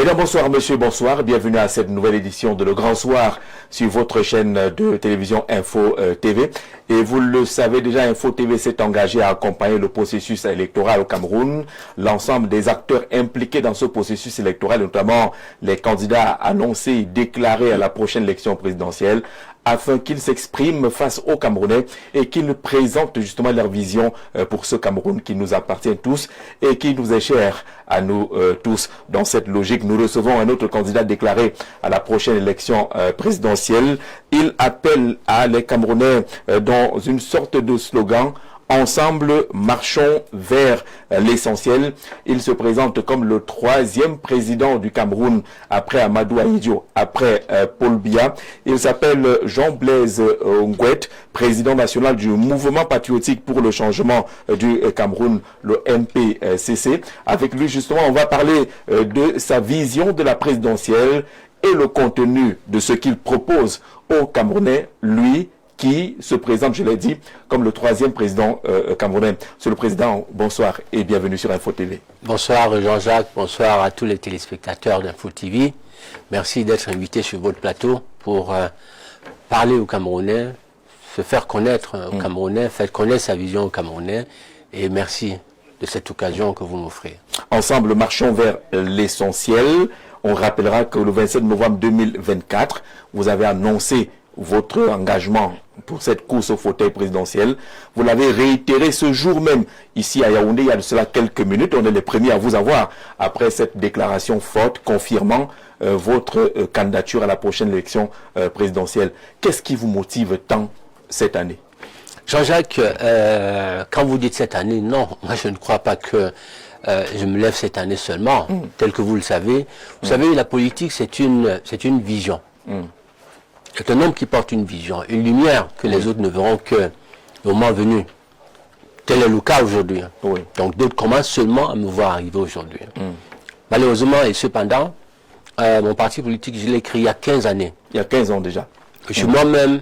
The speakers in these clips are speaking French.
Mesdames, bonsoir, monsieur, bonsoir. Bienvenue à cette nouvelle édition de Le Grand Soir sur votre chaîne de télévision Info TV. Et vous le savez déjà, Info TV s'est engagé à accompagner le processus électoral au Cameroun. L'ensemble des acteurs impliqués dans ce processus électoral, notamment les candidats annoncés et déclarés à la prochaine élection présidentielle, afin qu'ils s'expriment face aux Camerounais et qu'ils présentent justement leur vision pour ce Cameroun qui nous appartient tous et qui nous est cher à nous tous. Dans cette logique, nous recevons un autre candidat déclaré à la prochaine élection présidentielle. Il appelle à les Camerounais dans une sorte de slogan: ensemble, marchons vers l'essentiel. Il se présente comme le troisième président du Cameroun après Amadou Ahidjo, après Paul Biya. Il s'appelle Jean-Blaise Ngouet, président national du mouvement patriotique pour le changement du Cameroun, le MPCC. Avec lui, justement, on va parler de sa vision de la présidentielle et le contenu de ce qu'il propose aux Camerounais, lui, qui se présente, je l'ai dit, comme le troisième président camerounais. Monsieur le Président, bonsoir et bienvenue sur Info TV. Bonsoir Jean-Jacques, bonsoir à tous les téléspectateurs d'Info TV. Merci d'être invité sur votre plateau pour parler aux Camerounais, se faire connaître aux Camerounais, faire connaître sa vision aux Camerounais. Et merci de cette occasion que vous m'offrez. Ensemble, marchons vers l'essentiel. On rappellera que le 27 novembre 2024, vous avez annoncé votre engagement pour cette course au fauteuil présidentiel. Vous l'avez réitéré ce jour même ici à Yaoundé, il y a de cela quelques minutes. On est les premiers à vous avoir après cette déclaration forte confirmant votre candidature à la prochaine élection présidentielle. Qu'est-ce qui vous motive tant cette année? Jean-Jacques, quand vous dites cette année, non, moi je ne crois pas que je me lève cette année seulement, tel que vous le savez. Vous savez, la politique, c'est une vision. C'est un homme qui porte une vision, une lumière que les autres ne verront que au moment venu. Tel est le cas aujourd'hui. Donc d'autres commencent seulement à me voir arriver aujourd'hui. Malheureusement et cependant, mon parti politique, je l'ai créé il y a 15 années. Il y a 15 ans déjà. Je suis moi-même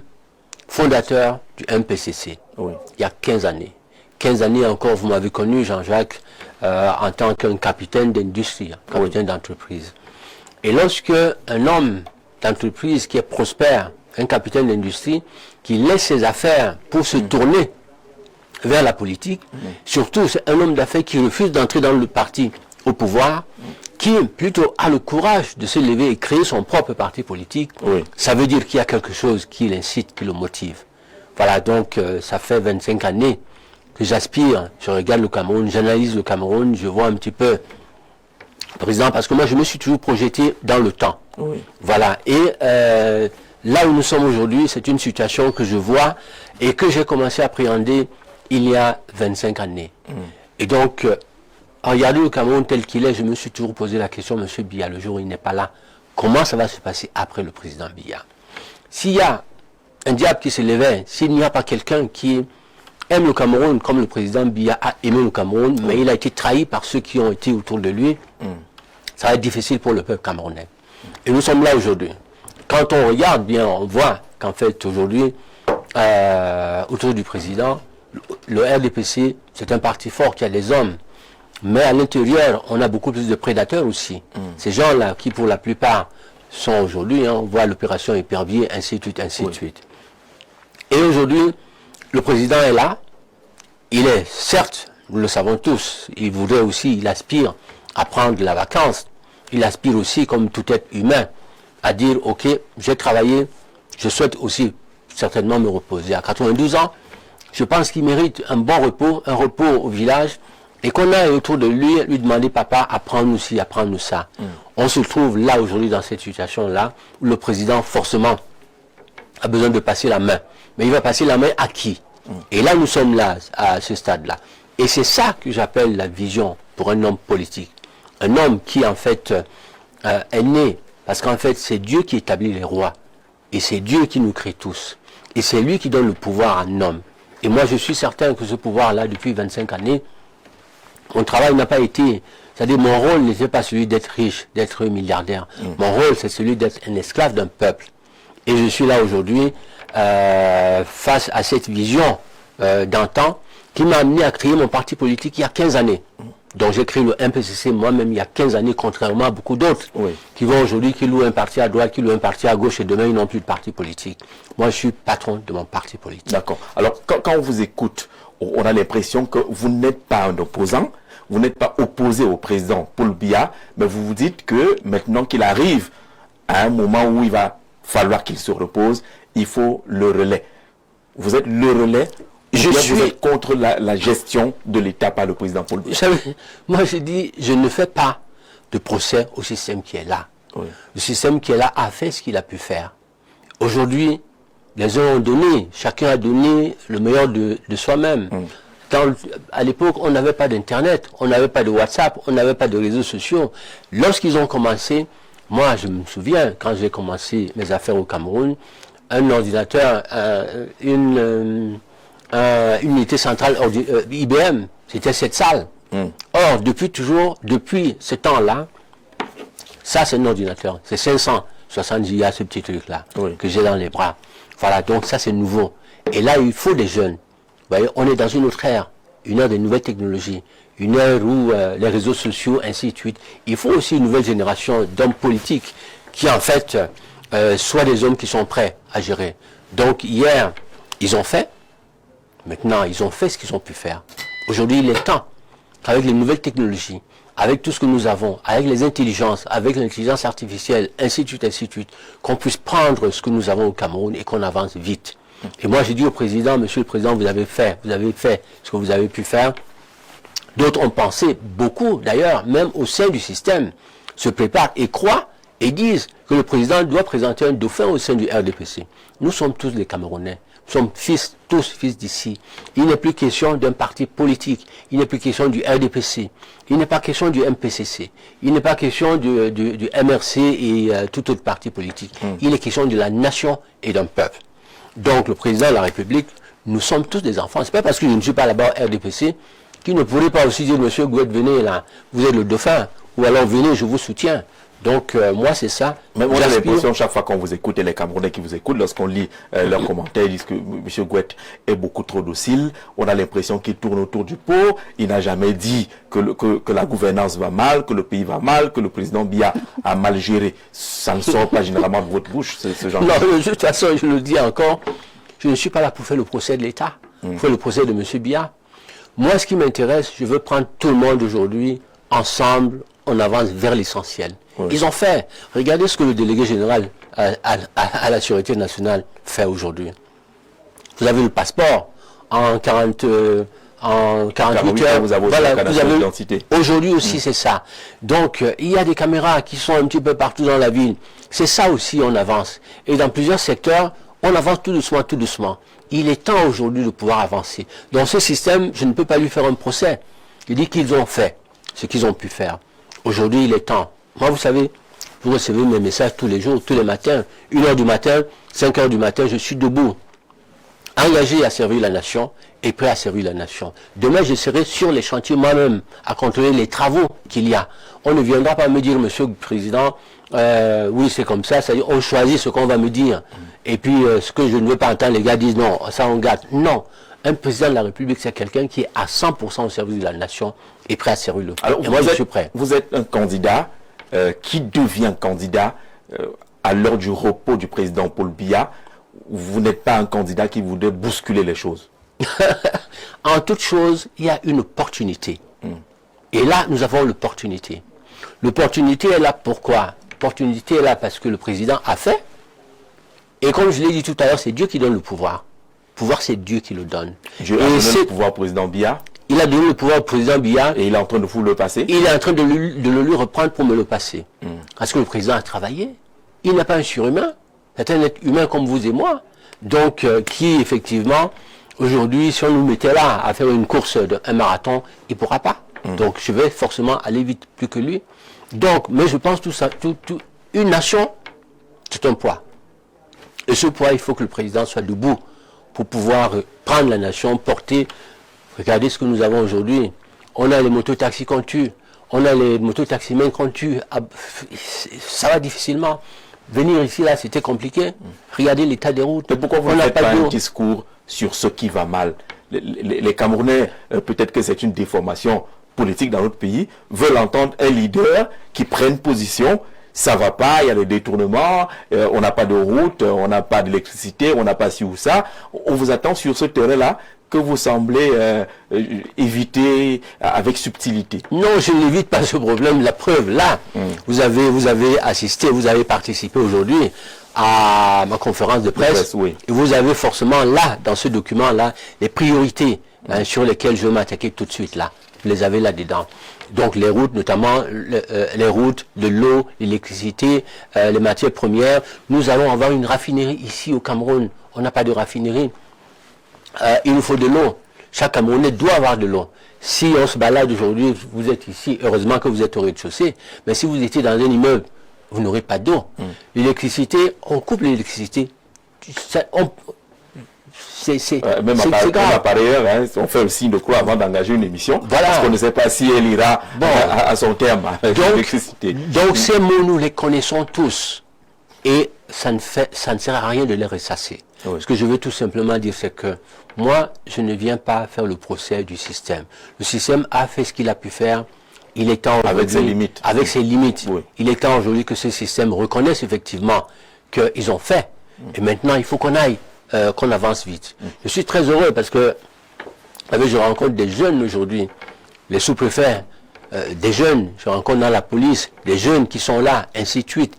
fondateur du MPCC. Il y a 15 années. 15 années encore, vous m'avez connu, Jean-Jacques, en tant qu'un capitaine d'industrie, capitaine d'entreprise. Et lorsque un homme d'entreprise qui est prospère, un capitaine d'industrie, qui laisse ses affaires pour se tourner vers la politique, surtout c'est un homme d'affaires qui refuse d'entrer dans le parti au pouvoir, qui plutôt a le courage de se lever et créer son propre parti politique, ça veut dire qu'il y a quelque chose qui l'incite, qui le motive. Voilà, donc ça fait 25 années que j'aspire, je regarde le Cameroun, j'analyse le Cameroun, je vois un petit peu le président, parce que moi je me suis toujours projeté dans le temps. Voilà, et là où nous sommes aujourd'hui, c'est une situation que je vois et que j'ai commencé à appréhender il y a 25 années. Et donc, en regardant le Cameroun tel qu'il est, je me suis toujours posé la question, M. Biya, le jour où il n'est pas là, comment ça va se passer après le président Biya? S'il y a un diable qui se levait, s'il n'y a pas quelqu'un qui aime le Cameroun comme le président Biya a aimé le Cameroun, mais il a été trahi par ceux qui ont été autour de lui, ça va être difficile pour le peuple camerounais. Et nous sommes là aujourd'hui. Quand on regarde bien, on voit qu'en fait aujourd'hui, autour du président, le RDPC, c'est un parti fort qui a des hommes. Mais à l'intérieur, on a beaucoup plus de prédateurs aussi. Ces gens-là qui pour la plupart sont aujourd'hui, on voit l'opération Épervier, ainsi de suite, ainsi de suite. Et aujourd'hui, le président est là. Il est, certes, nous le savons tous, il voudrait aussi, il aspire à prendre de la vacance. Il aspire aussi, comme tout être humain, à dire, ok, j'ai travaillé, je souhaite aussi certainement me reposer. À 92 ans, je pense qu'il mérite un bon repos, un repos au village, et qu'on aille autour de lui demander, papa, apprends-nous ci, apprends-nous ça. On se trouve là aujourd'hui dans cette situation-là, où le président forcément a besoin de passer la main. Mais il va passer la main à qui? Et là, nous sommes là, à ce stade-là. Et c'est ça que j'appelle la vision pour un homme politique. Un homme qui, en fait, est né, parce qu'en fait, c'est Dieu qui établit les rois. Et c'est Dieu qui nous crée tous. Et c'est lui qui donne le pouvoir à un homme. Et moi, je suis certain que ce pouvoir-là, depuis 25 années, mon travail n'a pas été... C'est-à-dire, mon rôle n'était pas celui d'être riche, d'être milliardaire. Mon rôle, c'est celui d'être un esclave d'un peuple. Et je suis là aujourd'hui, face à cette vision d'antan, qui m'a amené à créer mon parti politique il y a 15 années. Donc j'ai créé le MPCC moi-même il y a 15 années, contrairement à beaucoup d'autres qui vont aujourd'hui, qui louent un parti à droite, qui louent un parti à gauche et demain ils n'ont plus de parti politique. Moi je suis patron de mon parti politique. D'accord. Alors quand on vous écoute, on a l'impression que vous n'êtes pas un opposant, vous n'êtes pas opposé au président Paul Biya, mais vous vous dites que maintenant qu'il arrive à un moment où il va falloir qu'il se repose, il faut le relais. Vous êtes le relais. Vous êtes contre la gestion de l'État par le président Paul Biya. Vous savez, moi je dis, je ne fais pas de procès au système qui est là. Oui. Le système qui est là a fait ce qu'il a pu faire. Aujourd'hui, les uns ont donné, chacun a donné le meilleur de soi-même. À l'époque, on n'avait pas d'Internet, on n'avait pas de WhatsApp, on n'avait pas de réseaux sociaux. Lorsqu'ils ont commencé, moi je me souviens, quand j'ai commencé mes affaires au Cameroun, un ordinateur, une unité centrale IBM, c'était cette salle. Or, depuis ce temps-là, ça c'est un ordinateur, c'est 560 gigas, ce petit truc-là, que j'ai dans les bras. Voilà, donc ça c'est nouveau. Et là, il faut des jeunes. Vous voyez, on est dans une autre ère, une ère des nouvelles technologies, une ère où les réseaux sociaux, ainsi de suite. Il faut aussi une nouvelle génération d'hommes politiques qui, en fait, soient des hommes qui sont prêts à gérer. Donc, hier, ils ont fait. Maintenant, ils ont fait ce qu'ils ont pu faire. Aujourd'hui, il est temps, avec les nouvelles technologies, avec tout ce que nous avons, avec les intelligences, avec l'intelligence artificielle, ainsi de suite, qu'on puisse prendre ce que nous avons au Cameroun et qu'on avance vite. Et moi, j'ai dit au président, monsieur le président, vous avez fait ce que vous avez pu faire. D'autres ont pensé, beaucoup d'ailleurs, même au sein du système, se préparent et croient et disent que le président doit présenter un dauphin au sein du RDPC. Nous sommes tous des Camerounais. Nous sommes tous fils d'ici. Il n'est plus question d'un parti politique. Il n'est plus question du RDPC. Il n'est pas question du MPCC. Il n'est pas question du MRC et tout autre parti politique. Il est question de la nation et d'un peuple. Donc le président de la République, nous sommes tous des enfants. Ce n'est pas parce que je ne suis pas là-bas au RDPC qu'il ne pourrait pas aussi dire, monsieur Gouet, venez là, vous êtes le dauphin, ou alors venez, je vous soutiens. Donc moi c'est ça. Mais on a l'impression chaque fois qu'on vous écoute, et les Camerounais qui vous écoutent, lorsqu'on lit leurs commentaires, ils disent que M. Gouet est beaucoup trop docile. On a l'impression qu'il tourne autour du pot. Il n'a jamais dit que la gouvernance va mal, que le pays va mal, que le président Biya a mal géré. Ça ne sort pas généralement de votre bouche, ce genre de choses. Non, de toute façon, je le dis encore, je ne suis pas là pour faire le procès de l'État, pour faire le procès de M. Biya. Moi, ce qui m'intéresse, je veux prendre tout le monde aujourd'hui, ensemble, on avance vers l'essentiel. Ils ont fait. Regardez ce que le délégué général à la Sûreté nationale fait aujourd'hui. Vous avez le passeport en 48 heures. Vous avez l'identité. Aujourd'hui aussi, c'est ça. Donc, il y a des caméras qui sont un petit peu partout dans la ville. C'est ça aussi, on avance. Et dans plusieurs secteurs, on avance tout doucement, tout doucement. Il est temps aujourd'hui de pouvoir avancer. Dans ce système, je ne peux pas lui faire un procès. Je dis qu'ils ont fait ce qu'ils ont pu faire. Aujourd'hui, il est temps. Moi, vous savez, vous recevez mes messages tous les jours, tous les matins. 1h du matin, 5h du matin, je suis debout. Engagé à servir la nation et prêt à servir la nation. Demain, je serai sur les chantiers moi-même à contrôler les travaux qu'il y a. On ne viendra pas me dire, monsieur le président, oui, c'est comme ça, c'est-à-dire on choisit ce qu'on va me dire. Et puis, ce que je ne veux pas entendre, les gars disent non, ça on gâte. Non. Un président de la République, c'est quelqu'un qui est à 100% au service de la nation et prêt à servir le peuple. Alors, moi, je suis prêt. Vous êtes un candidat qui devient candidat à l'heure du repos du président Paul Biya. Vous n'êtes pas un candidat qui voudrait bousculer les choses. En toute chose, il y a une opportunité. Et là, nous avons l'opportunité. L'opportunité est là pourquoi? L'opportunité est là parce que le président a fait. Et comme je l'ai dit tout à l'heure, c'est Dieu qui donne le pouvoir. Le pouvoir, c'est Dieu qui le donne. Dieu a donné le pouvoir au président Biya. Il a donné le pouvoir au président Biya. Et il est en train de vous le passer. Il est en train de le lui reprendre pour me le passer. Parce que le président a travaillé. Il n'est pas un surhumain. C'est un être humain comme vous et moi. Donc, qui, effectivement, aujourd'hui, si on nous mettait là à faire une course d'un marathon, il ne pourra pas. Donc, je vais forcément aller vite plus que lui. Donc, mais je pense tout ça, une nation, c'est un poids. Et ce poids, il faut que le président soit debout pour pouvoir prendre la nation, porter. Regardez ce que nous avons aujourd'hui. On a les mototaxis qu'on tue. On a les mototaximens qu'on tue. Ça va difficilement. Venir ici, là, c'était compliqué. Regardez l'état des routes. Mais pourquoi vous ne faites pas un discours sur ce qui va mal? Les Camerounais, peut-être que c'est une déformation, politiques dans notre pays veulent entendre un leader qui prenne position. Ça va pas, il y a des détournements, on n'a pas de route, on n'a pas d'électricité, on n'a pas ci ou ça. On vous attend sur ce terrain-là que vous semblez éviter avec subtilité. Non, je n'évite pas ce problème. La preuve, là, vous avez assisté, vous avez participé aujourd'hui à ma conférence de presse. Oui. Et vous avez forcément là, dans ce document-là, les priorités sur lesquelles je vais m'attaquer tout de suite là. Vous les avez là-dedans. Donc les routes, notamment les routes, de l'eau, l'électricité, les matières premières. Nous allons avoir une raffinerie ici au Cameroun. On n'a pas de raffinerie. Il nous faut de l'eau. Chaque Camerounais doit avoir de l'eau. Si on se balade aujourd'hui, vous êtes ici, heureusement que vous êtes au rez-de-chaussée, mais si vous étiez dans un immeuble, vous n'aurez pas d'eau. L'électricité, on coupe l'électricité. Même à Paris, hein, on fait le signe de croix avant d'engager une émission. Voilà. Parce qu'on ne sait pas si elle ira à son terme avec l'électricité. Donc ces mots, nous les connaissons tous. Et ça ne sert à rien de les ressasser. Oui. Ce que je veux tout simplement dire, c'est que moi, je ne viens pas faire le procès du système. Le système a fait ce qu'il a pu faire. Il est temps avec ses limites. Avec ses limites. Oui. Il est temps aujourd'hui que ce système reconnaisse effectivement qu'ils ont fait. Et maintenant, il faut qu'on aille, qu'on avance vite. Je suis très heureux parce que je rencontre des jeunes aujourd'hui, les sous-préfets, des jeunes, je rencontre dans la police, des jeunes qui sont là, ainsi de suite.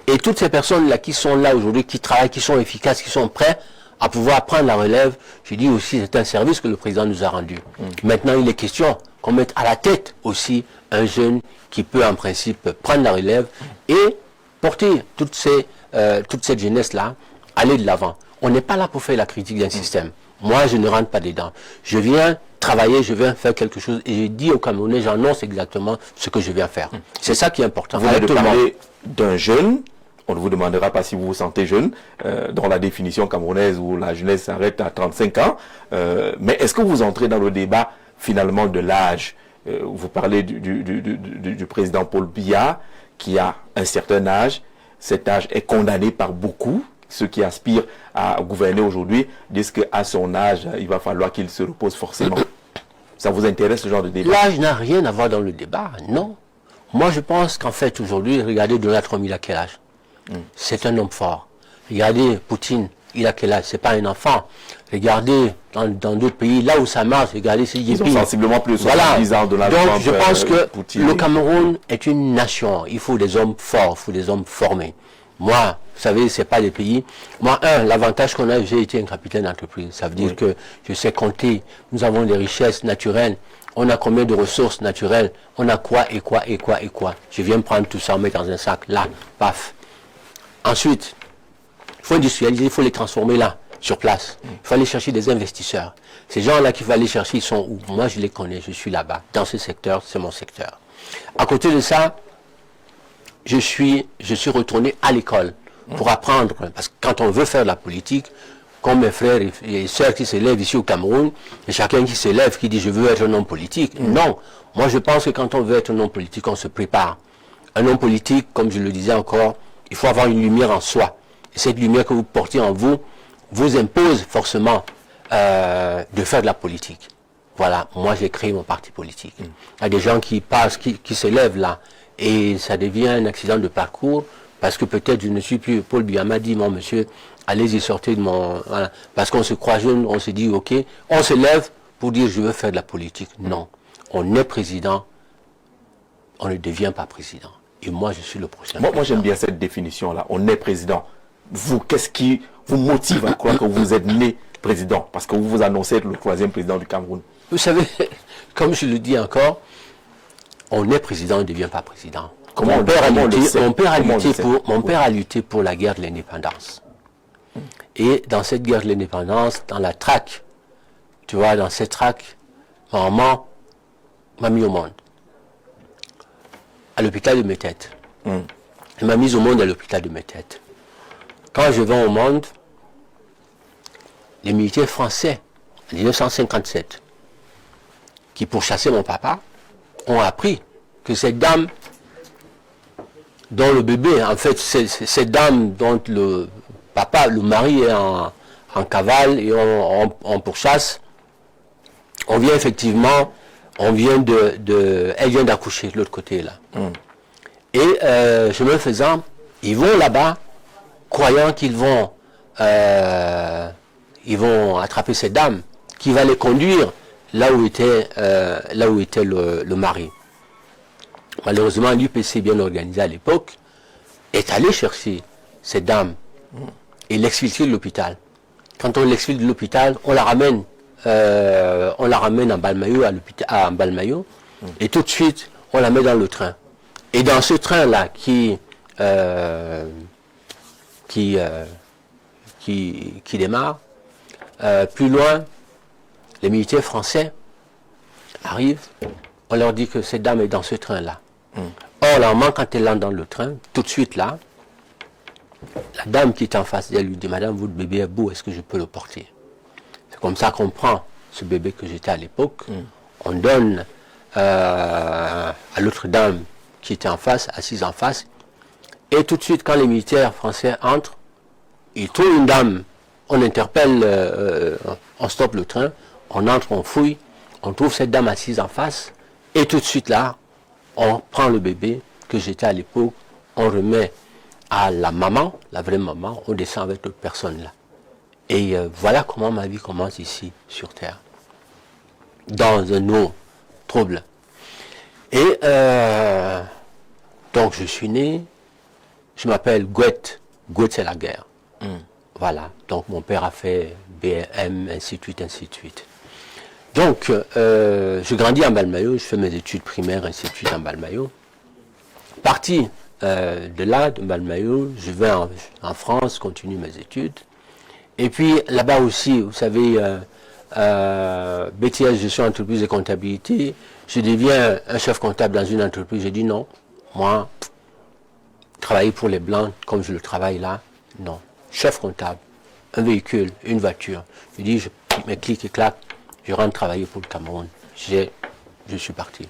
Et toutes ces personnes-là qui sont là aujourd'hui, qui travaillent, qui sont efficaces, qui sont prêts à pouvoir prendre la relève, je dis aussi c'est un service que le président nous a rendu. Maintenant, il est question qu'on mette à la tête aussi un jeune qui peut en principe prendre la relève et porter toute cette jeunesse-là, aller de l'avant. On n'est pas là pour faire la critique d'un système. Moi, je ne rentre pas dedans. Je viens travailler, je viens faire quelque chose et je dis aux Camerounais, j'annonce exactement ce que je viens faire. C'est ça qui est important. Vous venez de parler d'un jeune. On ne vous demandera pas si vous vous sentez jeune, dans la définition camerounaise où la jeunesse s'arrête à 35 ans. Mais est-ce que vous entrez dans le débat finalement de l'âge? Vous parlez du président Paul Biya qui a un certain âge. Cet âge est condamné par beaucoup. Ceux qui aspirent à gouverner aujourd'hui disent qu'à son âge, il va falloir qu'il se repose forcément. Ça vous intéresse ce genre de débat? L'âge n'a rien à voir dans le débat, non. Moi, je pense qu'en fait, aujourd'hui, regardez Donald Trump, il a quel âge? C'est un homme fort. Regardez Poutine, il a quel âge? C'est pas un enfant. Regardez dans d'autres pays, là où ça marche, regardez ces Ils ont sensiblement plus de 70 ans de la Donc je pense que Poutine. Le Cameroun est une nation. Il faut des hommes forts, il faut des hommes formés. Moi, vous savez, c'est pas des pays. Moi, l'avantage qu'on a, j'ai été un capitaine d'entreprise. Ça veut dire que je sais compter. Nous avons des richesses naturelles. On a combien de ressources naturelles? On a quoi et quoi et quoi et quoi? Je viens prendre tout ça, mettre dans un sac. Là, paf. Ensuite, il faut industrialiser, il faut les transformer là, sur place. Il faut aller chercher des investisseurs. Ces gens-là qu'il faut aller chercher, ils sont où? Moi, je les connais, je suis là-bas. Dans ce secteur, c'est mon secteur. À côté de ça, je suis retourné à l'école pour apprendre. Parce que quand on veut faire de la politique, comme mes frères et sœurs qui s'élèvent ici au Cameroun, et chacun qui s'élève, qui dit je veux être un homme politique. Non. Moi, je pense que quand on veut être un homme politique, on se prépare. Un homme politique, comme je le disais encore, il faut avoir une lumière en soi. Et cette lumière que vous portez en vous, vous impose forcément de faire de la politique. Voilà, moi j'ai créé mon parti politique. Il y a des gens qui passent, qui se lèvent là, et ça devient un accident de parcours, parce que peut-être je ne suis plus... Paul Biya m'a dit, mon monsieur, allez-y, sortez de mon... Voilà. Parce qu'on se croit jeune, on se dit, ok, on se lève pour dire, je veux faire de la politique. Non, on est président, on ne devient pas président. Et moi, je suis le prochain. Moi j'aime bien cette définition-là. On est président. Vous, qu'est-ce qui vous motive à croire que vous êtes né président? Parce que vous vous annoncez être le 3e président du Cameroun. Vous savez, comme je le dis encore, on est président, on ne devient pas président. Mon père a lutté pour la guerre de l'indépendance. Et dans cette guerre de l'indépendance, dans la traque, tu vois, dans cette traque, maman m'a mis au monde. À l'hôpital de Métète. Elle m'a mis au monde à l'hôpital de Métète. Quand je vais au monde, les militaires français, en 1957, qui pourchassaient mon papa, ont appris que cette dame, dont le bébé, en fait, cette dame dont le papa, le mari est en cavale et on pourchasse, on vient effectivement elle vient d'accoucher de l'autre côté là. Et chemin faisant, ils vont là-bas, croyant qu'ils vont attraper cette dame qui va les conduire là où était le mari. Malheureusement, l'UPC bien organisé à l'époque est allé chercher cette dame et l'exfiltrer de l'hôpital. Quand on l'exfiltre de l'hôpital, on la ramène en Balmayo, à Balmayo, et tout de suite, on la met dans le train. Et dans ce train-là qui démarre, plus loin, les militaires français arrivent, on leur dit que cette dame est dans ce train-là. Or, la maman, quand elle entre dans le train, tout de suite là, la dame qui est en face d'elle lui dit, madame, votre bébé est beau, est-ce que je peux le porter? C'est comme ça qu'on prend ce bébé que j'étais à l'époque, on donne à l'autre dame qui était en face, assise en face, et tout de suite, quand les militaires français entrent, ils trouvent une dame, on interpelle, on stoppe le train, on entre, on fouille, on trouve cette dame assise en face, et tout de suite là, on prend le bébé que j'étais à l'époque, on remet à la maman, la vraie maman, on descend avec l'autre personne là. Et voilà comment ma vie commence ici, sur Terre. Dans un eau trouble. Et donc je suis né, je m'appelle Gouette. Gouette c'est la guerre. Voilà, donc mon père a fait BM, ainsi de suite, ainsi de suite. Donc, je grandis en Balmayo, je fais mes études primaires, ainsi de suite en Balmayo. Parti de là, de Balmayo, je vais en France, continue mes études. Et puis là-bas aussi, vous savez, BTS, gestion entreprise et comptabilité, je deviens un chef comptable dans une entreprise. J'ai dit non, moi, travailler pour les Blancs comme je le travaille là, non. Chef comptable, un véhicule, une voiture. Je dis, je mets clic et clac, je rentre travailler pour le Cameroun. Je suis parti.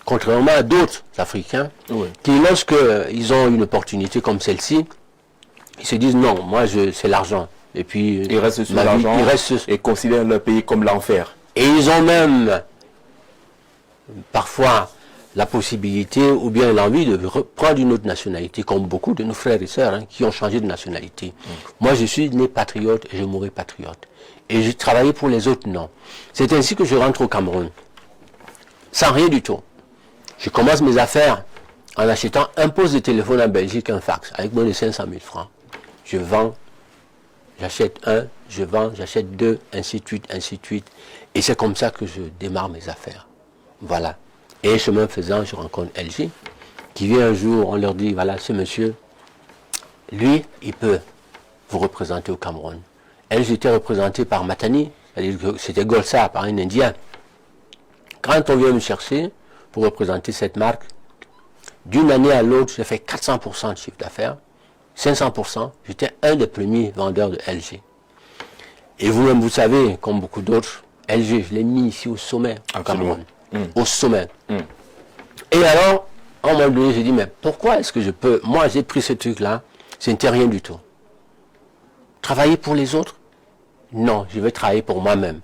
Contrairement à d'autres Africains, qui lorsqu'ils ont une opportunité comme celle-ci, ils se disent non, moi c'est l'argent. Et puis ils restent sur l'argent et considèrent leur pays comme l'enfer. Et ils ont même parfois la possibilité ou bien l'envie de reprendre une autre nationalité, comme beaucoup de nos frères et sœurs qui ont changé de nationalité. Moi, je suis né patriote et je mourrai patriote. Et j'ai travaillé pour les autres, non. C'est ainsi que je rentre au Cameroun, sans rien du tout. Je commence mes affaires en achetant un poste de téléphone en Belgique, un fax, avec moins de 500 000 francs. Je vends, j'achète un, je vends, j'achète deux, ainsi de suite, ainsi de suite. Et c'est comme ça que je démarre mes affaires. Voilà. Et chemin faisant, je rencontre LG, qui vient un jour, on leur dit, voilà, ce monsieur, lui, il peut vous représenter au Cameroun. LG était représenté par Matani, c'est-à-dire que c'était Golsa, par un Indien. Quand on vient me chercher pour représenter cette marque, d'une année à l'autre, j'ai fait 400% de chiffre d'affaires, 500%, j'étais un des premiers vendeurs de LG. Et vous-même, vous savez, comme beaucoup d'autres, LG, je l'ai mis ici au sommet, au Cameroun. Au sommet. Et alors, à un moment donné, j'ai dit, mais pourquoi est-ce que je peux... Moi, j'ai pris ce truc-là, ce n'était rien du tout. Travailler pour les autres? Non, je vais travailler pour moi-même.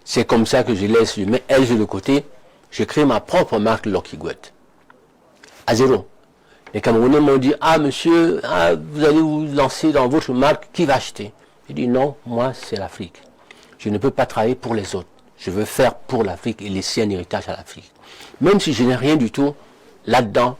C'est comme ça que je mets LG de côté, je crée ma propre marque Lucky Gouette. À zéro. Les Camerounais m'ont dit, ah monsieur, vous allez vous lancer dans votre marque, qui va acheter? J'ai dit, non, moi, c'est l'Afrique. Je ne peux pas travailler pour les autres. Je veux faire pour l'Afrique et laisser un héritage à l'Afrique. Même si je n'ai rien du tout là-dedans,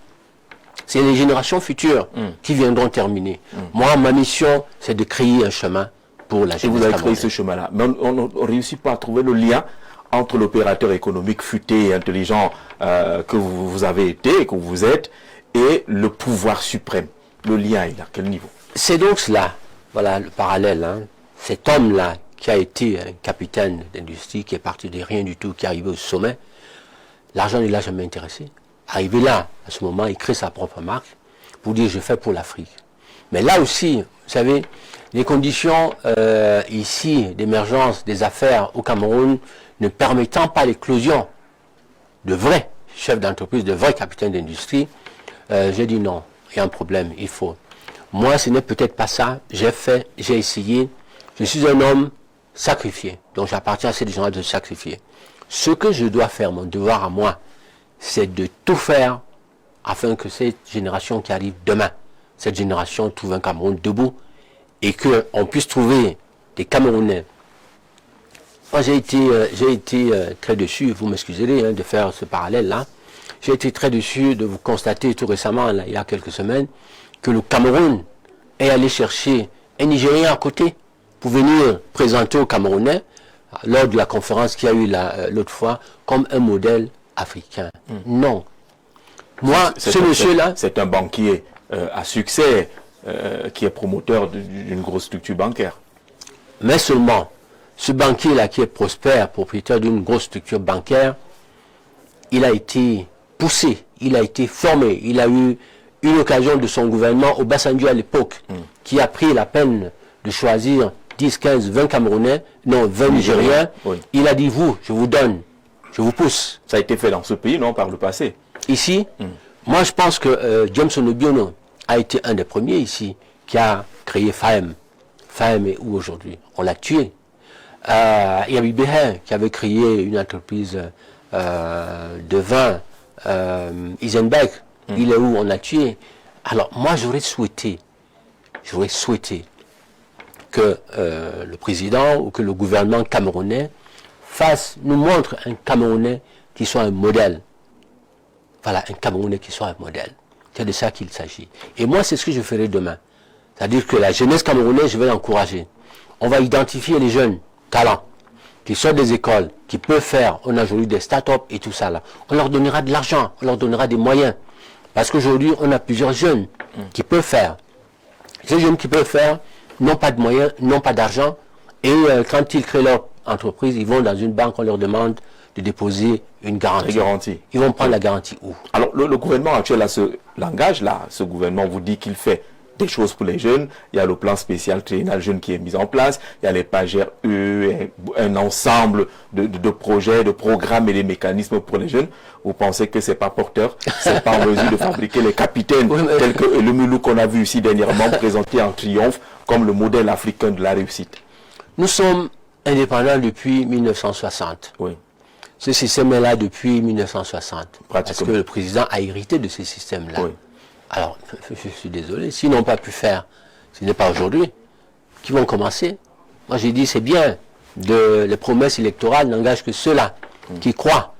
c'est les générations futures qui viendront terminer. Moi, ma mission, c'est de créer un chemin pour la jeunesse. Et vous avez créé ce chemin-là. Mais on ne réussit pas à trouver le lien entre l'opérateur économique futé et intelligent que vous avez été et que vous êtes et le pouvoir suprême. Le lien est à quel niveau? C'est donc cela, voilà le parallèle. Hein. Cet homme-là, qui a été un capitaine d'industrie, qui est parti de rien du tout, qui est arrivé au sommet, l'argent ne l'a jamais intéressé. Arrivé là, à ce moment, il crée sa propre marque pour dire je fais pour l'Afrique. Mais là aussi, vous savez, les conditions ici d'émergence des affaires au Cameroun ne permettant pas l'éclosion de vrais chefs d'entreprise, de vrais capitaines d'industrie, j'ai dit non, il y a un problème, il faut. Moi, ce n'est peut-être pas ça, j'ai fait, j'ai essayé, je suis un homme sacrifié, donc j'appartiens à ces gens de se sacrifier. Ce que je dois faire, mon devoir à moi, c'est de tout faire afin que cette génération qui arrive demain, cette génération trouve un Cameroun debout et qu'on puisse trouver des Camerounais. Moi, j'ai été très déçu, vous m'excuserez de faire ce parallèle-là, j'ai été très déçu de vous constater tout récemment, là, il y a quelques semaines, que le Cameroun est allé chercher un Nigérien à côté pour venir présenter aux Camerounais, lors de la conférence qu'il y a eu l'autre fois, comme un modèle africain. Non. Moi, ce monsieur-là... C'est un banquier à succès qui est promoteur d'une grosse structure bancaire. Mais seulement, ce banquier-là qui est prospère, propriétaire d'une grosse structure bancaire, il a été poussé, il a été formé, il a eu une occasion de son gouvernement, Obasanjo à l'époque, qui a pris la peine de choisir 10, 15, 20 Camerounais, non, 20 Nigériens. Oui. Il a dit, vous, je vous donne, je vous pousse. Ça a été fait dans ce pays, non, par le passé. Ici, moi je pense que James Onobiono a été un des premiers ici qui a créé FAEM. FAEM est où aujourd'hui? On l'a tué. Yabi Beher qui avait créé une entreprise de vin, Isenberg, il est où? On l'a tué. Alors moi j'aurais souhaité que le président ou que le gouvernement camerounais nous montre un Camerounais qui soit un modèle. Voilà, un Camerounais qui soit un modèle. C'est de ça qu'il s'agit. Et moi, c'est ce que je ferai demain. C'est-à-dire que la jeunesse camerounaise, je vais l'encourager. On va identifier les jeunes talents qui sortent des écoles, qui peuvent faire, on a aujourd'hui des start-up et tout ça là. On leur donnera de l'argent, on leur donnera des moyens. Parce qu'aujourd'hui, on a plusieurs jeunes qui peuvent faire. Ces jeunes qui peuvent faire n'ont pas de moyens, n'ont pas d'argent. Et quand ils créent leur entreprise, ils vont dans une banque, on leur demande de déposer une garantie. Ils vont prendre la garantie où? Alors, le gouvernement actuel a ce langage-là. Ce gouvernement vous dit qu'il fait des choses pour les jeunes. Il y a le plan spécial triennal jeune qui est mis en place. Il y a les pages RE, un ensemble de projets, de programmes et des mécanismes pour les jeunes. Vous pensez que c'est pas porteur? C'est pas en mesure de fabriquer les capitaines tels que le Mulou qu'on a vu ici dernièrement présenté en triomphe comme le modèle africain de la réussite? Nous sommes indépendants depuis 1960. Oui. Ce système est là depuis 1960. Parce que le président a hérité de ce système-là. Oui. Alors, je suis désolé, s'ils n'ont pas pu faire, ce n'est pas aujourd'hui qu'ils vont commencer. Moi, j'ai dit, c'est bien, les promesses électorales n'engagent que ceux-là qui croient.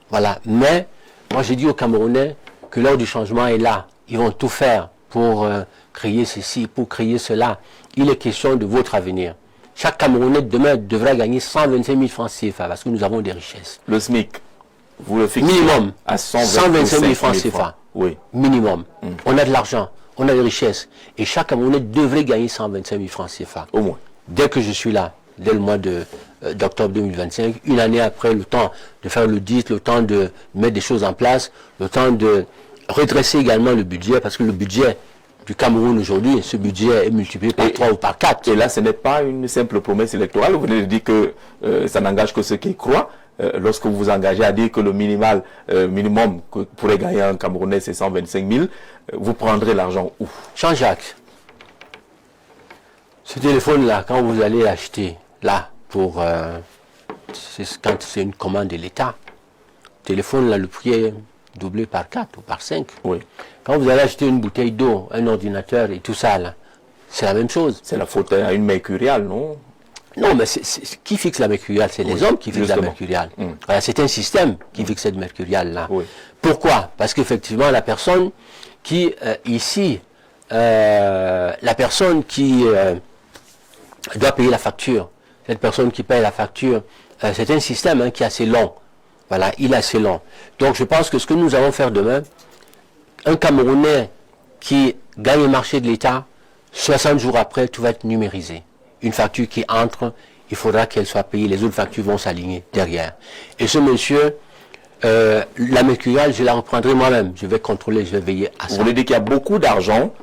Voilà. Mais, moi, j'ai dit aux Camerounais que l'heure du changement est là. Ils vont tout faire pour créer ceci, pour créer cela. Il est question de votre avenir. Chaque Camerounais demain devrait gagner 125 000 francs CFA parce que nous avons des richesses. Le SMIC, vous le fixez minimum à 125 000 francs CFA. Oui. Minimum. On a de l'argent, on a des richesses. Et chaque Camerounais devrait gagner 125 000 francs CFA. Au moins. Dès que je suis là, dès le mois d'octobre 2025, une année après, le temps de faire l'audit, le temps de mettre des choses en place, le temps de redresser également le budget, parce que le budget du Cameroun aujourd'hui, ce budget est multiplié par 3 ou par 4. Et là, ce n'est pas une simple promesse électorale. Vous venez de dire que ça n'engage que ceux qui croient. Lorsque vous vous engagez à dire que le minimum que pourrait gagner un Camerounais, c'est 125 000, vous prendrez l'argent où? Jean-Jacques, ce téléphone-là, quand vous allez l'acheter, là, quand c'est une commande de l'État, le téléphone, là, le prix est doublé par 4 ou par 5. Oui. Quand vous allez acheter une bouteille d'eau, un ordinateur et tout ça, là, c'est la même chose. C'est la faute à une mercuriale, non? Non, mais qui fixe la mercuriale? C'est les hommes qui fixent la mercuriale. Voilà, c'est un système qui fixe cette mercuriale-là. Oui. Pourquoi? Parce qu'effectivement, la personne qui, la personne qui doit payer la facture, cette personne qui paye la facture, c'est un système qui est assez long. Voilà, il est assez long. Donc je pense que ce que nous allons faire demain, un Camerounais qui gagne le marché de l'État, 60 jours après, tout va être numérisé. Une facture qui entre, il faudra qu'elle soit payée, les autres factures vont s'aligner derrière. Et ce monsieur, la mercuriale, je la reprendrai moi-même. Je vais contrôler, je vais veiller à ça. Vous voulez dire qu'il y a beaucoup d'argent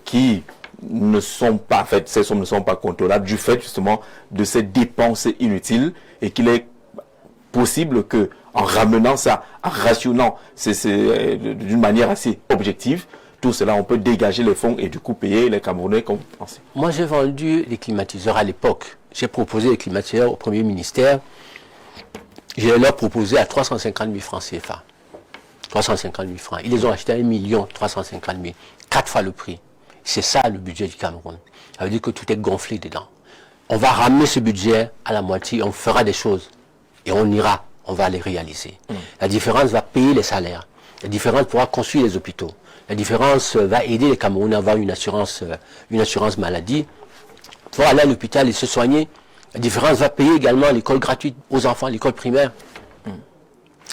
qui ne sont pas, en fait, ces sommes ne sont pas contrôlables du fait justement de ces dépenses inutiles et qu'il est possible que, en ramenant ça, en rationnant d'une manière assez objective, tout cela, on peut dégager les fonds et du coup payer les Camerounais comme vous pensez. Moi, j'ai vendu les climatiseurs à l'époque. J'ai proposé les climatiseurs au Premier ministère je leur proposé à 350 000 francs CFA. 350 000 francs. Ils les ont achetés à 1 350 000. 4 fois le prix. C'est ça le budget du Cameroun. Ça veut dire que tout est gonflé dedans. On va ramener ce budget à la moitié, on fera des choses. Et on ira, on va les réaliser. La différence va payer les salaires. La différence pourra construire les hôpitaux. La différence va aider les Camerounais à avoir une assurance maladie. Pour aller à l'hôpital et se soigner. La différence va payer également l'école gratuite aux enfants, l'école primaire.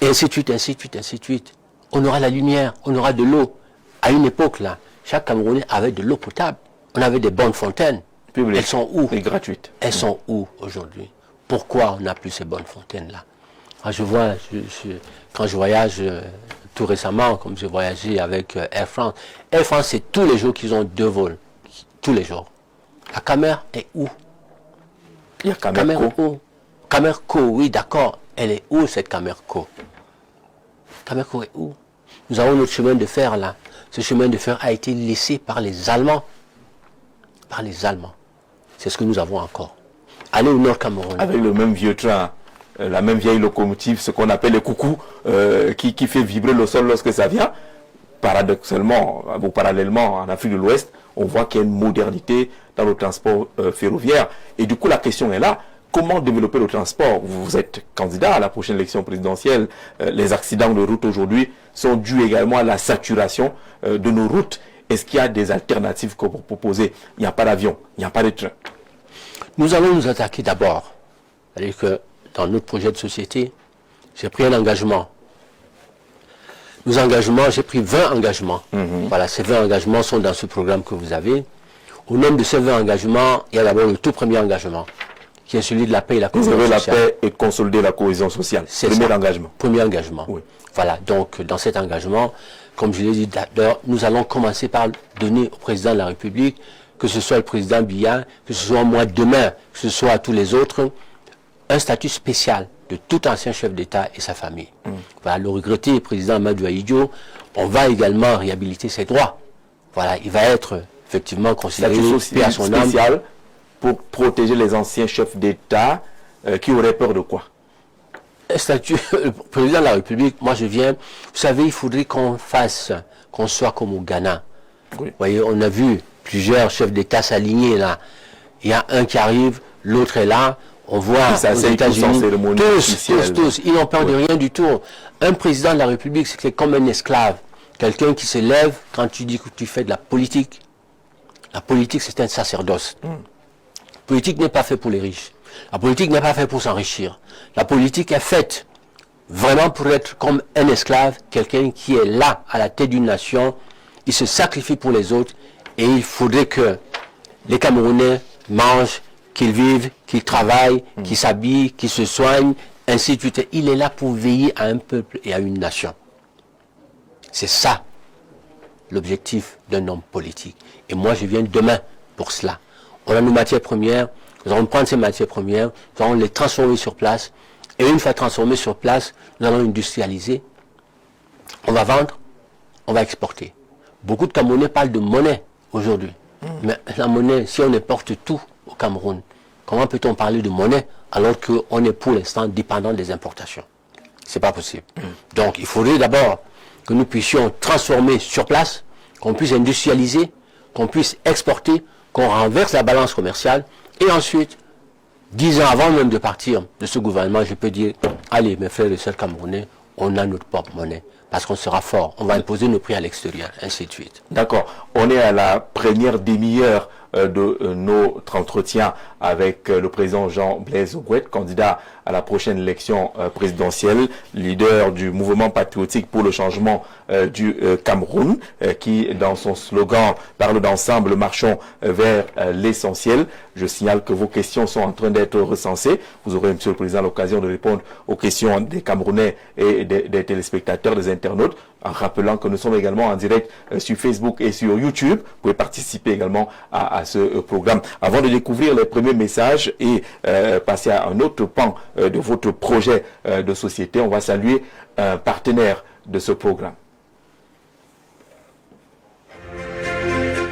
Et ainsi de suite, ainsi de suite, ainsi de suite. On aura la lumière, on aura de l'eau. À une époque, là, chaque Camerounais avait de l'eau potable. On avait des bonnes fontaines. Public. Elles sont où? Et gratuites. Elles sont où aujourd'hui? Pourquoi on n'a plus ces bonnes fontaines-là? Je vois, quand je voyage tout récemment, comme j'ai voyagé avec Air France. Air France, c'est tous les jours qu'ils ont 2 vols. Tous les jours. La caméra est où? Il y a Camerco. Camerco, oui, d'accord. Elle est où, cette Camerco? Camerco est où? Nous avons notre chemin de fer, là. Ce chemin de fer a été laissé par les Allemands. Par les Allemands. C'est ce que nous avons encore. Allez au Nord Cameroun. Avec le même vieux train, la même vieille locomotive, ce qu'on appelle le coucou, qui fait vibrer le sol lorsque ça vient. Paradoxalement, ou parallèlement, en Afrique de l'Ouest, on voit qu'il y a une modernité dans le transport ferroviaire. Et du coup, la question est là. Comment développer le transport? Vous êtes candidat à la prochaine élection présidentielle. Les accidents de route aujourd'hui sont dus également à la saturation de nos routes. Est-ce qu'il y a des alternatives que vous proposez? Il n'y a pas d'avion, il n'y a pas de train. Nous allons nous attaquer d'abord. C'est-à-dire que dans notre projet de société, j'ai pris un engagement. J'ai pris 20 engagements. Voilà, ces 20 engagements sont dans ce programme que vous avez. Au nombre de ces 20 engagements, il y a d'abord le tout premier engagement, qui est celui de la paix et la cohésion sociale. La paix et consolider la cohésion sociale. C'est premier engagement. Premier engagement. Oui. Voilà, donc dans cet engagement, comme je l'ai dit d'ailleurs, nous allons commencer par donner au président de la République, que ce soit le président Biya, que ce soit moi demain, que ce soit à tous les autres, un statut spécial de tout ancien chef d'État et sa famille. Voilà, le regretté président Amadou Ahidjo, on va également réhabiliter ses droits. Voilà, il va être effectivement considéré paix à son âme. Spécial pour protéger les anciens chefs d'État qui auraient peur de quoi? Statut, le président de la République, moi je viens, vous savez, il faudrait qu'on soit comme au Ghana. Oui. Vous voyez, on a vu plusieurs chefs d'État s'aligner là. Il y a un qui arrive, l'autre est là. On voit aux États-Unis, tous, ils n'ont peur de rien du tout. Un président de la République, c'est comme un esclave. Quelqu'un qui se lève quand tu dis que tu fais de la politique. La politique, c'est un sacerdoce. La politique n'est pas faite pour les riches. La politique n'est pas faite pour s'enrichir. La politique est faite vraiment pour être comme un esclave, quelqu'un qui est là à la tête d'une nation. Il se sacrifie pour les autres et il faudrait que les Camerounais mangent, qu'ils vivent, qu'ils travaillent, qu'ils s'habillent, qu'ils se soignent, ainsi de suite. Il est là pour veiller à un peuple et à une nation. C'est ça l'objectif d'un homme politique. Et moi, je viens demain pour cela. On a nos matières premières, nous allons prendre ces matières premières, nous allons les transformer sur place, et une fois transformées sur place, nous allons industrialiser. On va vendre, on va exporter. Beaucoup de Camerounais parlent de monnaie aujourd'hui. Mais la monnaie, si on importe tout au Cameroun, comment peut-on parler de monnaie alors qu'on est pour l'instant dépendant des importations? C'est pas possible. Donc il faudrait d'abord que nous puissions transformer sur place, qu'on puisse industrialiser, qu'on puisse exporter, qu'on renverse la balance commerciale, et ensuite, 10 ans avant même de partir de ce gouvernement, je peux dire, allez mes frères et sœurs camerounais, on a notre propre monnaie, parce qu'on sera fort, on va imposer nos prix à l'extérieur, ainsi de suite. D'accord, on est à la première demi-heure de notre entretien avec le président Jean-Blaise Ogouet, candidat à la prochaine élection présidentielle, leader du mouvement patriotique pour le changement du Cameroun, qui dans son slogan parle d'ensemble, marchons vers l'essentiel. Je signale que vos questions sont en train d'être recensées. Vous aurez, Monsieur le Président, l'occasion de répondre aux questions des Camerounais et des téléspectateurs, des internautes, en rappelant que nous sommes également en direct sur Facebook et sur YouTube. Vous pouvez participer également à ce programme. Avant de découvrir les premiers messages et passer à un autre pan de votre projet de société, on va saluer un partenaire de ce programme.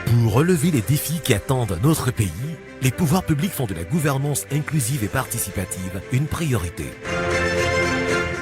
Pour relever les défis qui attendent notre pays, les pouvoirs publics font de la gouvernance inclusive et participative une priorité.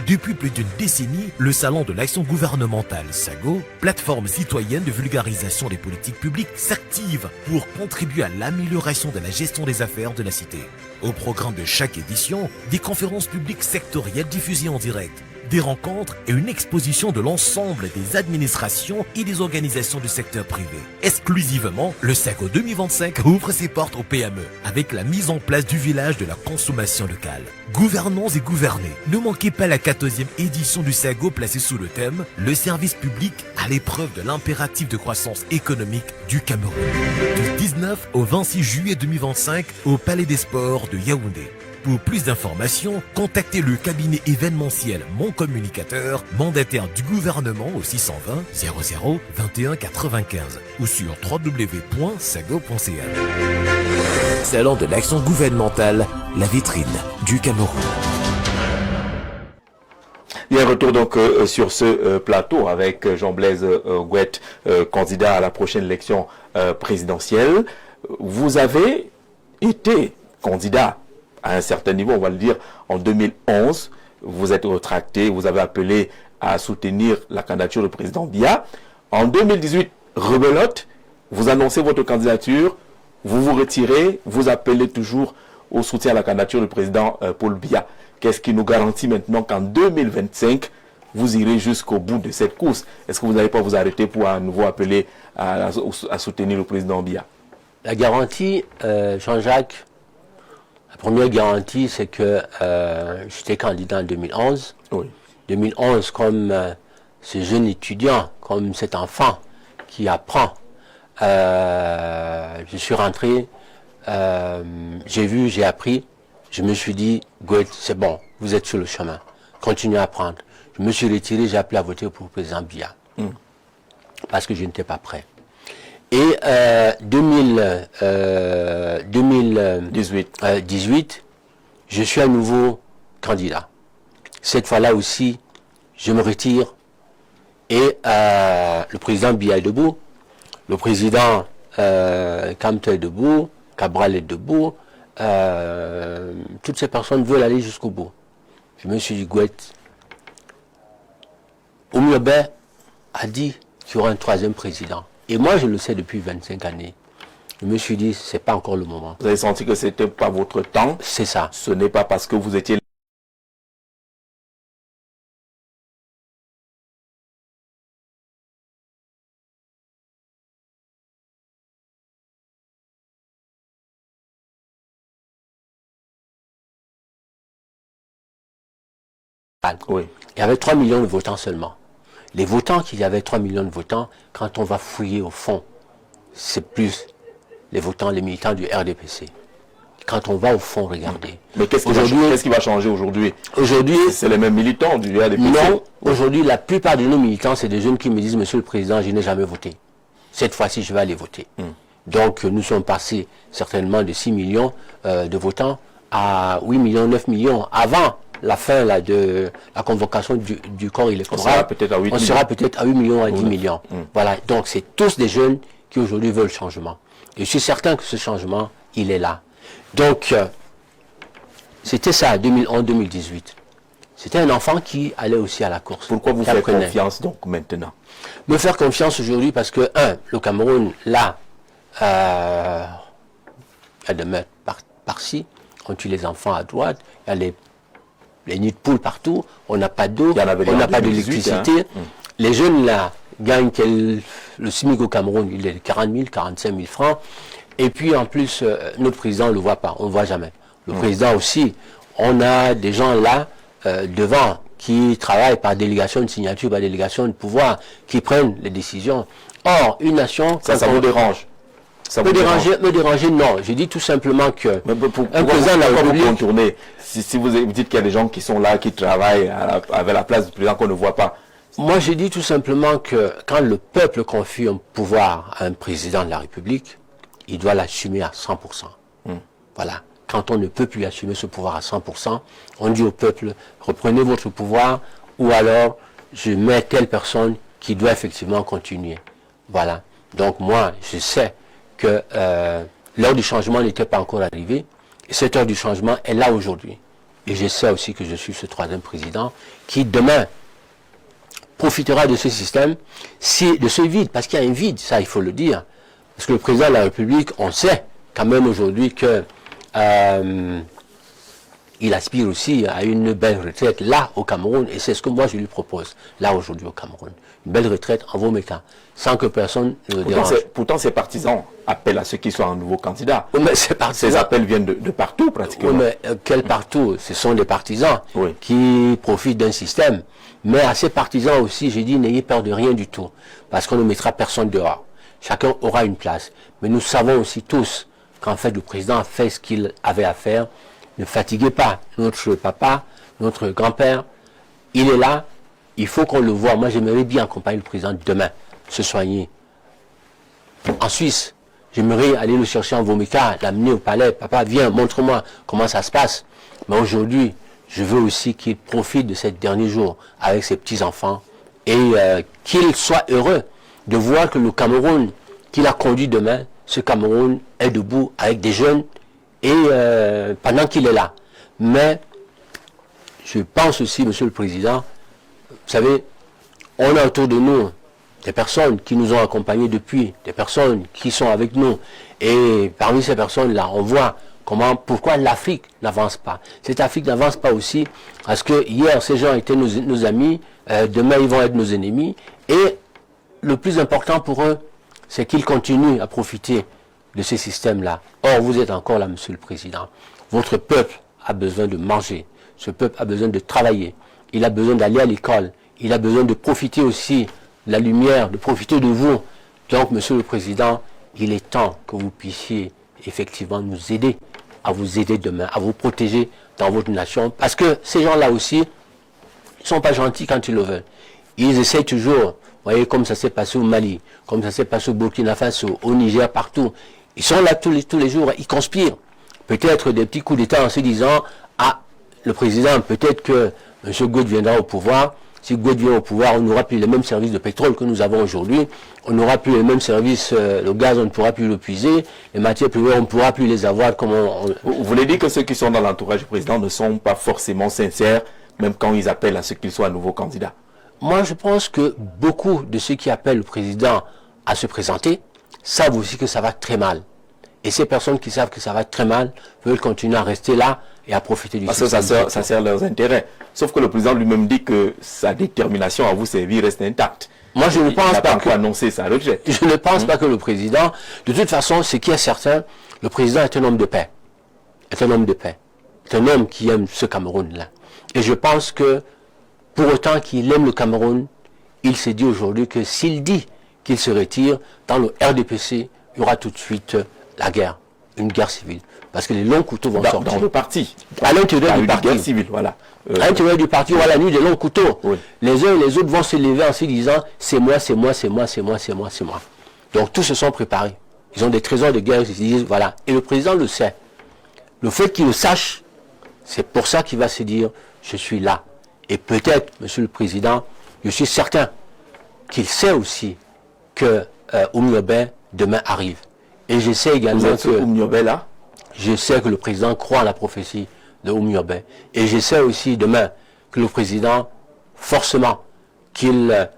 Depuis plus d'une décennie, le Salon de l'action gouvernementale SAGO, plateforme citoyenne de vulgarisation des politiques publiques, s'active pour contribuer à l'amélioration de la gestion des affaires de la cité. Au programme de chaque édition, des conférences publiques sectorielles diffusées en direct, des rencontres et une exposition de l'ensemble des administrations et des organisations du secteur privé. Exclusivement, le SAGO 2025 ouvre ses portes aux PME avec la mise en place du village de la consommation locale. Gouvernons et gouvernez. Ne manquez pas la 14e édition du SAGO placée sous le thème « Le service public à l'épreuve de l'impératif de croissance économique du Cameroun ». Du 19 au 26 juillet 2025 au Palais des Sports de Yaoundé. Pour plus d'informations, contactez le cabinet événementiel Mon Communicateur, mandataire du gouvernement au 620 00 21 95 ou sur www.sago.ca. Salon de l'action gouvernementale, la vitrine du Cameroun. Il y a un retour donc sur ce plateau avec Jean-Blaise Gouette, candidat à la prochaine élection présidentielle. Vous avez été candidat à un certain niveau, on va le dire, en 2011, vous êtes retracté, vous avez appelé à soutenir la candidature du président Biya. En 2018, rebelote, vous annoncez votre candidature, vous vous retirez, vous appelez toujours au soutien à la candidature du président Paul Biya. Qu'est-ce qui nous garantit maintenant qu'en 2025, vous irez jusqu'au bout de cette course? Est-ce que vous n'allez pas vous arrêter pour à nouveau appeler à soutenir le président Biya? La garantie, Jean-Jacques, la première garantie, c'est que j'étais candidat en 2011. Oui. 2011, comme ce jeune étudiant, comme cet enfant qui apprend, je suis rentré, j'ai vu, j'ai appris, je me suis dit, Gouette, c'est bon, vous êtes sur le chemin, continuez à apprendre. Je me suis retiré, j'ai appelé à voter pour le président Biya, parce que je n'étais pas prêt. Et 2018, je suis à nouveau candidat. Cette fois-là aussi, je me retire et le président Biya est debout, le président Kamto est debout, Cabral est debout, toutes ces personnes veulent aller jusqu'au bout. Je me suis dit, Gouette, Oumiobe a dit qu'il y aura un troisième président. Et moi, je le sais depuis 25 années. Je me suis dit, c'est pas encore le moment. Vous avez senti que c'était pas votre temps? C'est ça. Ce n'est pas parce que vous étiez... Oui. Il y avait 3 millions de votants seulement. Les votants, qu'il y avait 3 millions de votants, quand on va fouiller au fond, c'est plus les votants, les militants du RDPC. Quand on va au fond, regardez. Mais qu'est-ce qui va changer aujourd'hui? Aujourd'hui, c'est les mêmes militants du RDPC? Non, aujourd'hui, la plupart de nos militants, c'est des jeunes qui me disent, Monsieur le Président, je n'ai jamais voté. Cette fois-ci, je vais aller voter. Donc, nous sommes passés certainement de 6 millions de votants à 8 millions, 9 millions avant la fin là, de la convocation du corps électoral. On sera peut-être à 8 millions. On sera peut-être à 8 millions, à 10 millions. Voilà, donc c'est tous des jeunes qui aujourd'hui veulent le changement. Et je suis certain que ce changement, il est là. Donc, c'était ça, 2011-2018. C'était un enfant qui allait aussi à la course. Pourquoi vous faites confiance donc maintenant? Me faire confiance aujourd'hui parce que, le Cameroun, là, il y a des meurtres par-ci, on tue les enfants à droite, il y a les nids de poules partout, on n'a pas d'eau, on n'a pas d'électricité. Les jeunes là gagnent le SMIC au Cameroun, il est de 40 000, 45 000 francs. Et puis en plus, notre président ne le voit pas, on ne le voit jamais. Le président aussi, on a des gens là devant qui travaillent par délégation de signature, par délégation de pouvoir, qui prennent les décisions. Or, une nation... Ça vous dérange? Ça me déranger, non. Je dis tout simplement que un président n'a pas vous contourner. Si vous dites qu'il y a des gens qui sont là, qui travaillent avec la place du président qu'on ne voit pas. Moi, je dis tout simplement que quand le peuple confie un pouvoir à un président de la République, il doit l'assumer à 100%. Voilà. Quand on ne peut plus assumer ce pouvoir à 100%, on dit au peuple, reprenez votre pouvoir, ou alors je mets telle personne qui doit effectivement continuer. Voilà. Donc moi, je sais que l'heure du changement n'était pas encore arrivée, et cette heure du changement est là aujourd'hui. Et je sais aussi que je suis ce troisième président qui, demain, profitera de ce système, de ce vide, parce qu'il y a un vide, ça il faut le dire. Parce que le président de la République, on sait quand même aujourd'hui que il aspire aussi à une belle retraite là au Cameroun, et c'est ce que moi je lui propose, là aujourd'hui au Cameroun. Une belle retraite en Vomeka, sans que personne ne le dérange. Pourtant ses partisans appellent à ceux qui soient un nouveau candidat. Oui, mais ces appels viennent de partout pratiquement. Oui, mais quel partout? Ce sont des partisans qui profitent d'un système. Mais à ces partisans aussi, j'ai dit, n'ayez peur de rien du tout, parce qu'on ne mettra personne dehors. Chacun aura une place. Mais nous savons aussi tous qu'en fait le président a fait ce qu'il avait à faire. Ne fatiguez pas notre papa, notre grand-père. Il est là, il faut qu'on le voie. Moi, j'aimerais bien accompagner le président demain, se soigner. En Suisse, j'aimerais aller le chercher en Vomeka, l'amener au palais. Papa, viens, montre-moi comment ça se passe. Mais aujourd'hui, je veux aussi qu'il profite de ces derniers jours avec ses petits-enfants et qu'il soit heureux de voir que le Cameroun qu'il a conduit demain, ce Cameroun est debout avec des jeunes et pendant qu'il est là. Mais je pense aussi, Monsieur le Président, vous savez, on a autour de nous des personnes qui nous ont accompagnés depuis, des personnes qui sont avec nous. Et parmi ces personnes-là, on voit pourquoi l'Afrique n'avance pas. Cette Afrique n'avance pas aussi parce que hier, ces gens étaient nos amis, demain, ils vont être nos ennemis. Et le plus important pour eux, c'est qu'ils continuent à profiter de ces systèmes-là. Or, vous êtes encore là, Monsieur le Président. Votre peuple a besoin de manger. Ce peuple a besoin de travailler. Il a besoin d'aller à l'école. Il a besoin de profiter aussi de la lumière, de profiter de vous. Donc, Monsieur le Président, il est temps que vous puissiez effectivement nous aider, à vous aider demain, à vous protéger dans votre nation. Parce que ces gens-là aussi, ils ne sont pas gentils quand ils le veulent. Ils essayent toujours, vous voyez, comme ça s'est passé au Mali, comme ça s'est passé au Burkina Faso, au Niger, partout. Ils sont là tous les jours, ils conspirent. Peut-être des petits coups d'État en se disant, ah, le président, peut-être que M. Gouet viendra au pouvoir. Si Gouet vient au pouvoir, on n'aura plus les mêmes services de pétrole que nous avons aujourd'hui. On n'aura plus les mêmes services, le gaz, on ne pourra plus le puiser. Les matières premières, on ne pourra plus les avoir comme Vous voulez dire que ceux qui sont dans l'entourage du président ne sont pas forcément sincères, même quand ils appellent à ce qu'il soit un nouveau candidat? Moi, je pense que beaucoup de ceux qui appellent le président à se présenter savent aussi que ça va très mal. Et ces personnes qui savent que ça va très mal veulent continuer à rester là et à profiter du système. Parce que ça sert leurs intérêts. Sauf que le président lui-même dit que sa détermination à vous servir reste intacte. Moi, je ne pense pas que... annoncer sa retraite. Je ne pense pas que le président... De toute façon, ce qui est certain, le président est un homme de paix. Est un homme de paix. C'est un homme qui aime ce Cameroun-là. Et je pense que, pour autant qu'il aime le Cameroun, il s'est dit aujourd'hui que s'il dit qu'il se retire, dans le RDPC, il y aura tout de suite la guerre, une guerre civile. Parce que les longs couteaux vont sortir. Dans le parti. À l'intérieur du parti. Guerre civile, voilà. À l'intérieur du parti, voilà la nuit des longs couteaux. Oui. Les uns et les autres vont se lever en se disant, c'est moi, c'est moi, c'est moi, c'est moi, c'est moi, c'est moi. Donc tous se sont préparés. Ils ont des trésors de guerre, ils se disent, voilà. Et le président le sait. Le fait qu'il le sache, c'est pour ça qu'il va se dire, je suis là. Et peut-être, Monsieur le Président, je suis certain qu'il sait aussi que Oumyobé demain arrive. Et je sais également que Oumyobé là. Je sais que le président croit à la prophétie de Oumyobé. Et je sais aussi demain que le président, forcément, qu'il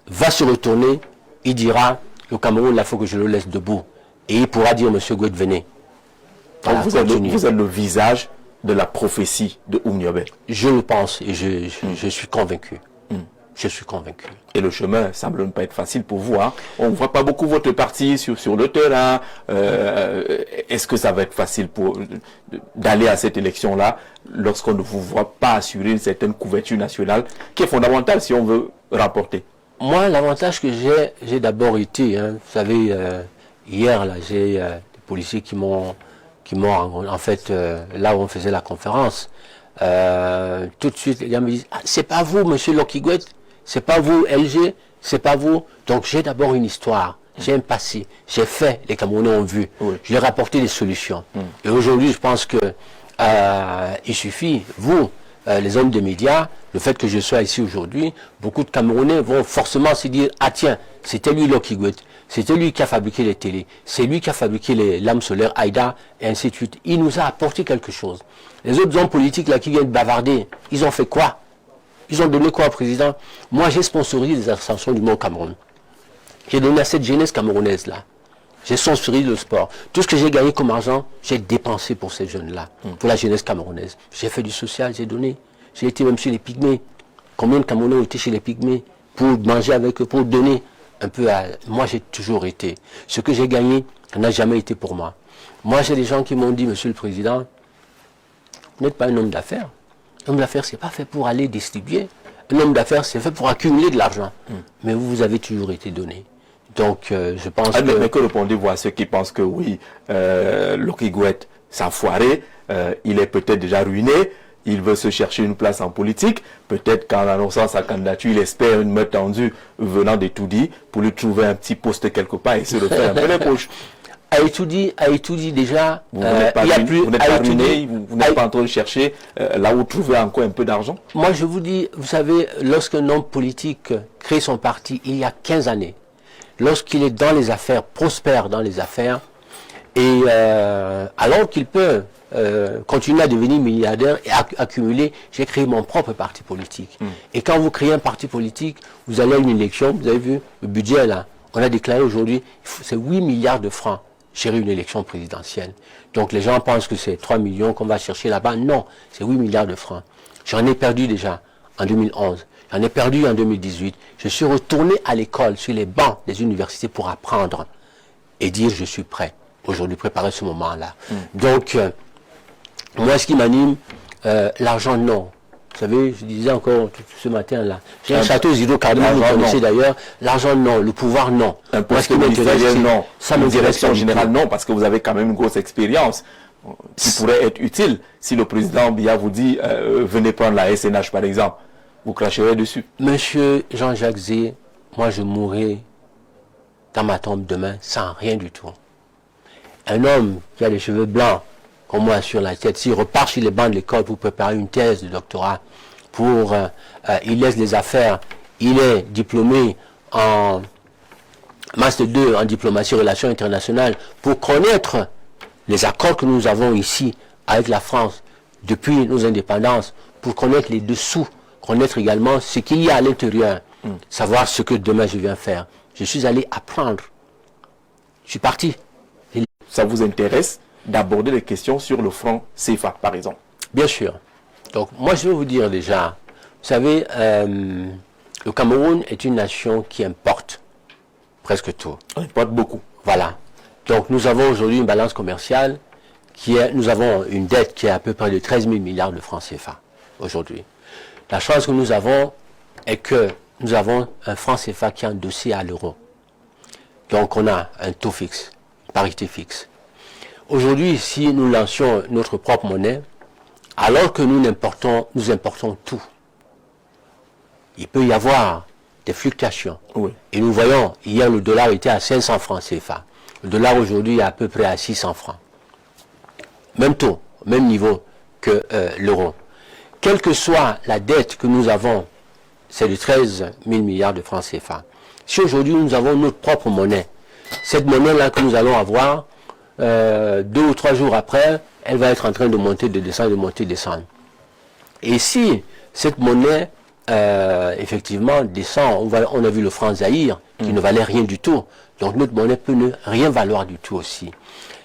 va se retourner, il dira, le Cameroun, il faut que je le laisse debout. Et il pourra dire, Monsieur Gouet, venez. Voilà, vous êtes le visage de la prophétie de Oumyobé. Je le pense et je suis convaincu. Je suis convaincu. Et le chemin semble ne pas être facile pour vous. Hein. On ne voit pas beaucoup votre parti sur le terrain. Est-ce que ça va être facile d'aller à cette élection-là lorsqu'on ne vous voit pas assurer une certaine couverture nationale qui est fondamentale si on veut remporter? Moi, l'avantage que j'ai d'abord été, hein, vous savez, hier, là, j'ai des policiers qui m'ont, en fait, là où on faisait la conférence, tout de suite, les gars me disent, ah, c'est pas vous, Monsieur Lokigouet, c'est pas vous, LG, c'est pas vous. Donc j'ai d'abord une histoire, j'ai un passé, j'ai fait, les Camerounais ont vu, je leur ai apporté des solutions. Et aujourd'hui, je pense que il suffit, vous, les hommes des médias, le fait que je sois ici aujourd'hui, beaucoup de Camerounais vont forcément se dire, ah tiens, c'était lui Lokigwet, c'était lui qui a fabriqué les télés, c'est lui qui a fabriqué les lampes solaires Aïda, et ainsi de suite. Il nous a apporté quelque chose. Les autres hommes politiques là qui viennent bavarder, ils ont fait quoi? Ils ont donné quoi au président? Moi, j'ai sponsorisé les ascensions du Mont Cameroun. J'ai donné à cette jeunesse camerounaise là. J'ai sponsorisé le sport. Tout ce que j'ai gagné comme argent, j'ai dépensé pour ces jeunes-là, pour la jeunesse camerounaise. J'ai fait du social, j'ai donné. J'ai été même chez les Pygmées. Combien de Camerounais ont été chez les Pygmées pour manger avec eux, pour donner un peu à... Moi, j'ai toujours été. Ce que j'ai gagné, ça n'a jamais été pour moi. Moi, j'ai des gens qui m'ont dit, Monsieur le Président, vous n'êtes pas un homme d'affaires. Un homme d'affaires, c'est pas fait pour aller distribuer. Un homme d'affaires, c'est fait pour accumuler de l'argent. Mais vous avez toujours été donné. Donc, je pense que... Mais que répondez-vous à ceux qui pensent que oui, Lokigwet s'est foiré, il est peut-être déjà ruiné, il veut se chercher une place en politique, peut-être qu'en annonçant sa candidature, il espère une main tendue venant des Toudi pour lui trouver un petit poste quelque part et se refaire un peu les poches. À Etoudi déjà, vous n'êtes pas ruiné, vous n'êtes pas en train de chercher là où trouver encore un peu d'argent. Moi, je vous dis, vous savez, lorsqu'un homme politique crée son parti il y a 15 années, lorsqu'il est dans les affaires, prospère dans les affaires, et alors qu'il peut continuer à devenir milliardaire et accumuler, j'ai créé mon propre parti politique. Et quand vous créez un parti politique, vous allez à une élection, vous avez vu le budget là, on a déclaré aujourd'hui, c'est 8 milliards de francs gérer une élection présidentielle. Donc les gens pensent que c'est 3 millions qu'on va chercher là-bas. Non, c'est 8 milliards de francs. J'en ai perdu déjà en 2011. J'en ai perdu en 2018. Je suis retourné à l'école, sur les bancs des universités pour apprendre et dire je suis prêt. Aujourd'hui, préparer ce moment-là. Donc, moi, ce qui m'anime, l'argent, non. Vous savez, je disais encore ce matin-là, j'ai un château Zido Cardinal, vous connaissez d'ailleurs, l'argent, non, le pouvoir, non. Un poste ministériel, non. Ça me direction générale, non, parce que vous avez quand même une grosse expérience qui pourrait être utile. Si le président Biya vous dit, venez prendre la SNH, par exemple, vous cracherez dessus. Monsieur Jean-Jacques Zé, moi je mourrai dans ma tombe demain sans rien du tout. Un homme qui a les cheveux blancs, comme moi sur la tête, s'il repart sur les bancs de l'école pour préparer une thèse de doctorat, il laisse les affaires, il est diplômé en Master 2 en diplomatie et relations internationales pour connaître les accords que nous avons ici avec la France depuis nos indépendances, pour connaître les dessous, connaître également ce qu'il y a à l'intérieur, savoir ce que demain je viens faire. Je suis allé apprendre. Je suis parti. Ça vous intéresse d'aborder les questions sur le franc CFA, par exemple? Bien sûr. Donc, moi, je vais vous dire déjà, vous savez, le Cameroun est une nation qui importe presque tout. On importe beaucoup. Voilà. Donc, nous avons aujourd'hui une balance commerciale nous avons une dette qui est à peu près de 13 000 milliards de francs CFA aujourd'hui. La chance que nous avons est que nous avons un franc CFA qui est endossé à l'euro. Donc, on a un taux fixe, parité fixe. Aujourd'hui, si nous lancions notre propre monnaie, alors que nous importons tout, il peut y avoir des fluctuations. Oui. Et nous voyons, hier le dollar était à 500 francs CFA. Le dollar aujourd'hui est à peu près à 600 francs. Même taux, même niveau que l'euro. Quelle que soit la dette que nous avons, c'est de 13 000 milliards de francs CFA. Si aujourd'hui nous avons notre propre monnaie, cette monnaie-là que nous allons avoir, 2 ou 3 jours après, elle va être en train de monter, de descendre, de monter, de descendre. Et si cette monnaie, effectivement, descend, on a vu le franc Zaïre, qui ne valait rien du tout. Donc notre monnaie peut ne rien valoir du tout aussi.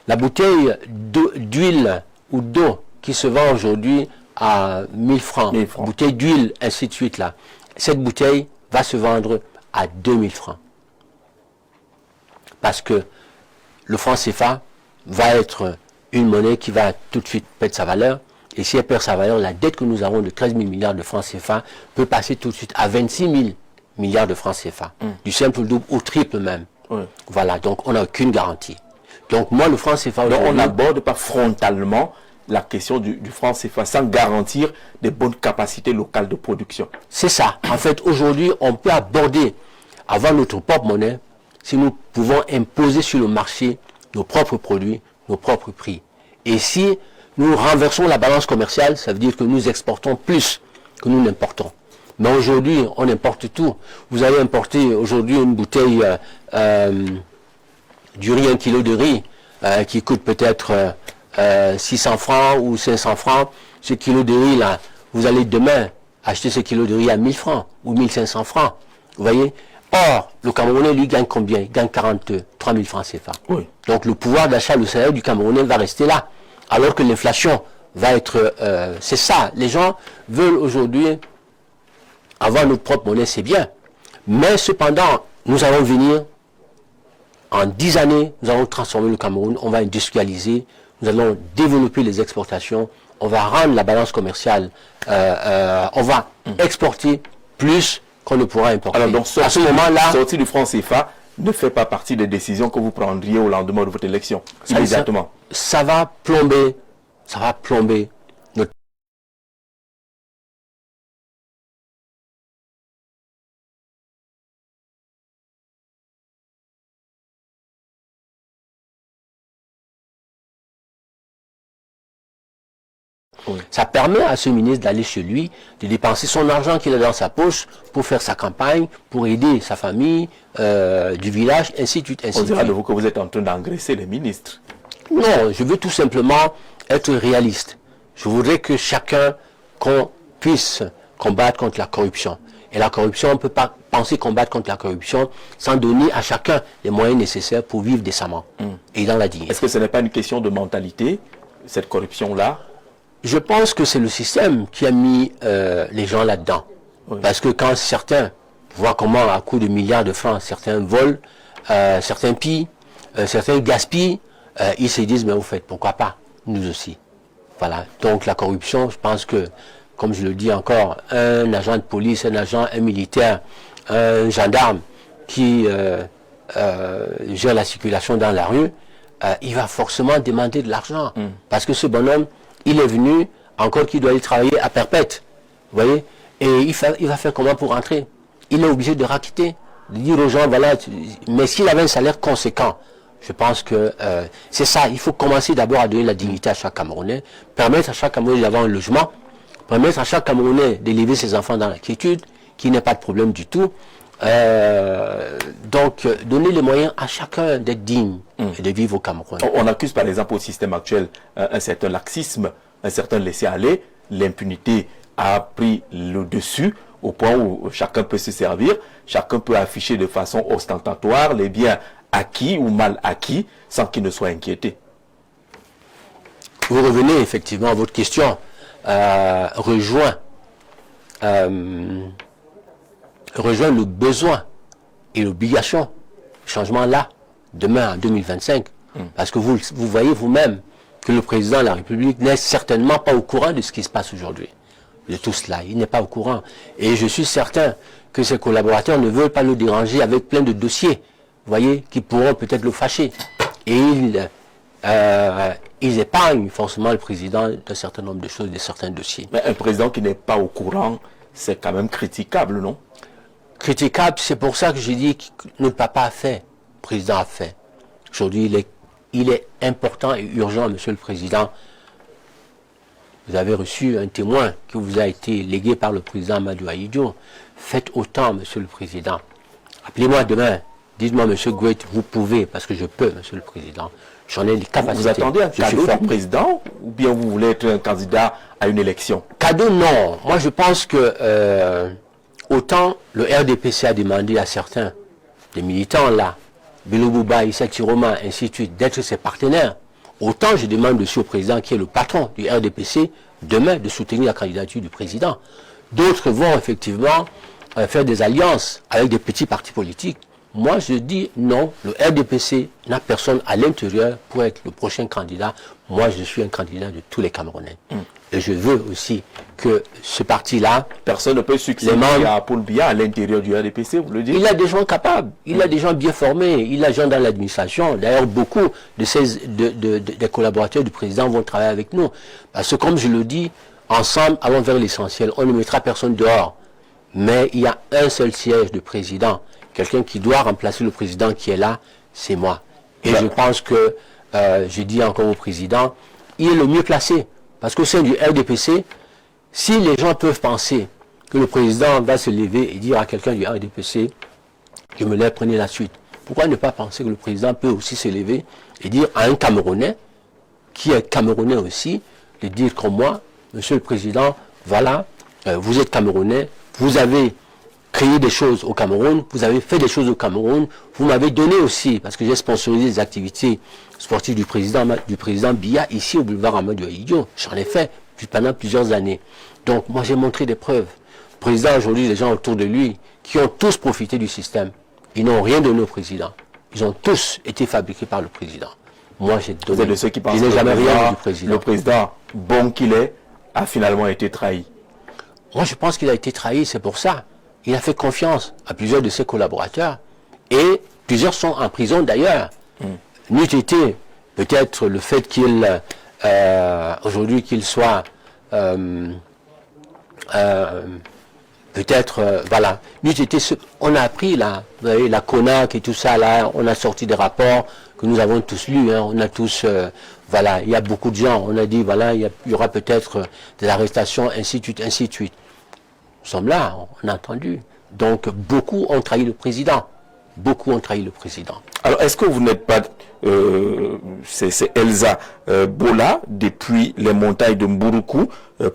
La bouteille d'huile ou d'eau qui se vend aujourd'hui à 1000 francs, bouteille d'huile, ainsi de suite là, cette bouteille va se vendre à 2000 francs. Parce que le franc CFA va être une monnaie qui va tout de suite perdre sa valeur. Et si elle perd sa valeur, la dette que nous avons de 13 000 milliards de francs CFA peut passer tout de suite à 26 000 milliards de francs CFA. Du simple au double, au triple même. Voilà, donc on n'a aucune garantie. Donc moi, le franc CFA... Donc on n'aborde pas frontalement la question du franc CFA sans garantir des bonnes capacités locales de production. C'est ça. En fait, aujourd'hui, on peut aborder, avoir notre propre monnaie, si nous pouvons imposer sur le marché nos propres produits, nos propres prix. Et si nous renversons la balance commerciale, ça veut dire que nous exportons plus que nous n'importons. Mais aujourd'hui, on importe tout. Vous allez importer aujourd'hui une bouteille du riz, 1 kilo de riz, qui coûte peut-être 600 francs ou 500 francs. Ce kilo de riz là, vous allez demain acheter ce kilo de riz à 1000 francs ou 1500 francs. Vous voyez? Or, le Camerounais, lui, gagne combien? Il gagne 43 000 francs CFA. Oui. Donc, le pouvoir d'achat, le salaire du Camerounais va rester là. Alors que l'inflation va être... c'est ça. Les gens veulent aujourd'hui avoir notre propre monnaie, c'est bien. Mais cependant, nous allons venir, en 10 années, nous allons transformer le Cameroun, on va industrialiser, nous allons développer les exportations, on va rendre la balance commerciale, on va exporter plus qu'on ne pourra importer. Alors donc, à ce moment-là, sortir du franc CFA ne fait pas partie des décisions que vous prendriez au lendemain de votre élection. Exactement. Ça va plomber notre... Oui. Ça permet à ce ministre d'aller chez lui, de dépenser son argent qu'il a dans sa poche pour faire sa campagne, pour aider sa famille, du village, ainsi de suite. On dira de vous que vous êtes en train d'engraisser les ministres. Non, je veux tout simplement être réaliste. Je voudrais que chacun qu'on puisse combattre contre la corruption. Et la corruption, on ne peut pas penser combattre contre la corruption sans donner à chacun les moyens nécessaires pour vivre décemment et dans la dignité. Est-ce que ce n'est pas une question de mentalité, cette corruption-là? Je pense que c'est le système qui a mis les gens là-dedans. Oui. Parce que quand certains voient comment, à coup de milliards de francs, certains volent, certains pillent, certains gaspillent, ils se disent, mais vous faites, pourquoi pas, nous aussi. Voilà. Donc la corruption, je pense que, comme je le dis encore, un agent de police, un militaire, un gendarme qui gère la circulation dans la rue, il va forcément demander de l'argent. Parce que ce bonhomme, il est venu, encore qu'il doit y travailler à perpète. Vous voyez? Et il va faire comment pour rentrer? Il est obligé de raqueter, de dire aux gens, voilà, mais s'il avait un salaire conséquent, je pense que c'est ça. Il faut commencer d'abord à donner la dignité à chaque Camerounais, permettre à chaque Camerounais d'avoir un logement, permettre à chaque Camerounais d'élever ses enfants dans la quiétude, qu'il n'ait pas de problème du tout. Donc, donner les moyens à chacun d'être digne et de vivre au Cameroun. On accuse par exemple au système actuel un certain laxisme, un certain laisser-aller. L'impunité a pris le dessus au point où chacun peut se servir, chacun peut afficher de façon ostentatoire les biens acquis ou mal acquis sans qu'il ne soit inquiété. Vous revenez effectivement à votre question, rejoint le besoin et l'obligation, changement là, demain en 2025. Parce que vous voyez vous-même que le président de la République n'est certainement pas au courant de ce qui se passe aujourd'hui. De tout cela, il n'est pas au courant. Et je suis certain que ses collaborateurs ne veulent pas le déranger avec plein de dossiers, vous voyez, qui pourront peut-être le fâcher. Et ils épargnent forcément le président d'un certain nombre de choses, de certains dossiers. Mais un président qui n'est pas au courant, c'est quand même critiquable, non? Critiquable, c'est pour ça que j'ai dit que notre papa a fait, le président a fait. Aujourd'hui, il est important et urgent, Monsieur le Président. Vous avez reçu un témoin qui vous a été légué par le président Amadou Ahidjo. Faites autant, Monsieur le Président. Appelez-moi demain. Dites-moi, Monsieur Gouet, vous pouvez, parce que je peux, Monsieur le Président. J'en ai les capacités. Vous attendez un cadeau du président ou bien vous voulez être un candidat à une élection? Cadeau, non. Moi, je pense que autant le RDPC a demandé à certains, des militants là, Bilobouba, Issa Tiroma, ainsi de suite, d'être ses partenaires. Autant je demande aussi au président, qui est le patron du RDPC, demain de soutenir la candidature du président. D'autres vont effectivement faire des alliances avec des petits partis politiques. Moi, je dis non, le RDPC n'a personne à l'intérieur pour être le prochain candidat. Moi, je suis un candidat de tous les Camerounais. Et je veux aussi que ce parti-là... Personne ne peut succéder à Paul Biya à l'intérieur du RDPC, vous le dites? Il a des gens capables, il a des gens bien formés, il a des gens dans l'administration. D'ailleurs, beaucoup des collaborateurs du président vont travailler avec nous. Parce que, comme je le dis, ensemble, allons vers l'essentiel. On ne mettra personne dehors. Mais il y a un seul siège de président. Quelqu'un qui doit remplacer le président qui est là, c'est moi. Et je pense que, je dis encore au président, il est le mieux placé. Parce qu'au sein du RDPC, si les gens peuvent penser que le président va se lever et dire à quelqu'un du RDPC, je me lève, prenez la suite. Pourquoi ne pas penser que le président peut aussi se lever et dire à un Camerounais, qui est Camerounais aussi, de dire comme moi, Monsieur le Président, voilà, vous êtes Camerounais, vous avez créé des choses au Cameroun, vous avez fait des choses au Cameroun, vous m'avez donné aussi, parce que j'ai sponsorisé des activités sportives du président Biya ici au boulevard Amadou Ahidjo. J'en ai fait pendant plusieurs années. Donc moi j'ai montré des preuves. Le président aujourd'hui, les gens autour de lui, qui ont tous profité du système, ils n'ont rien donné au président. Ils ont tous été fabriqués par le président. Moi j'ai donné. Vous êtes de ceux qui pensent je n'ai jamais rien que du président. le président, bon qu'il est, a finalement été trahi. Moi je pense qu'il a été trahi, c'est pour ça. Il a fait confiance à plusieurs de ses collaborateurs et plusieurs sont en prison d'ailleurs. N'eût été peut-être le fait qu'il aujourd'hui qu'il soit peut-être voilà, n'eût été on a appris là, vous voyez, la CONAC et tout ça là, on a sorti des rapports que nous avons tous lus, hein, on a tous voilà, il y a beaucoup de gens, on a dit voilà, il y aura peut-être des arrestations, ainsi de suite, ainsi de suite. Nous sommes là, on a entendu. Donc, beaucoup ont trahi le président. Beaucoup ont trahi le président. Alors, est-ce que vous n'êtes pas... c'est Elsa Bola, depuis les montagnes de Mburuku,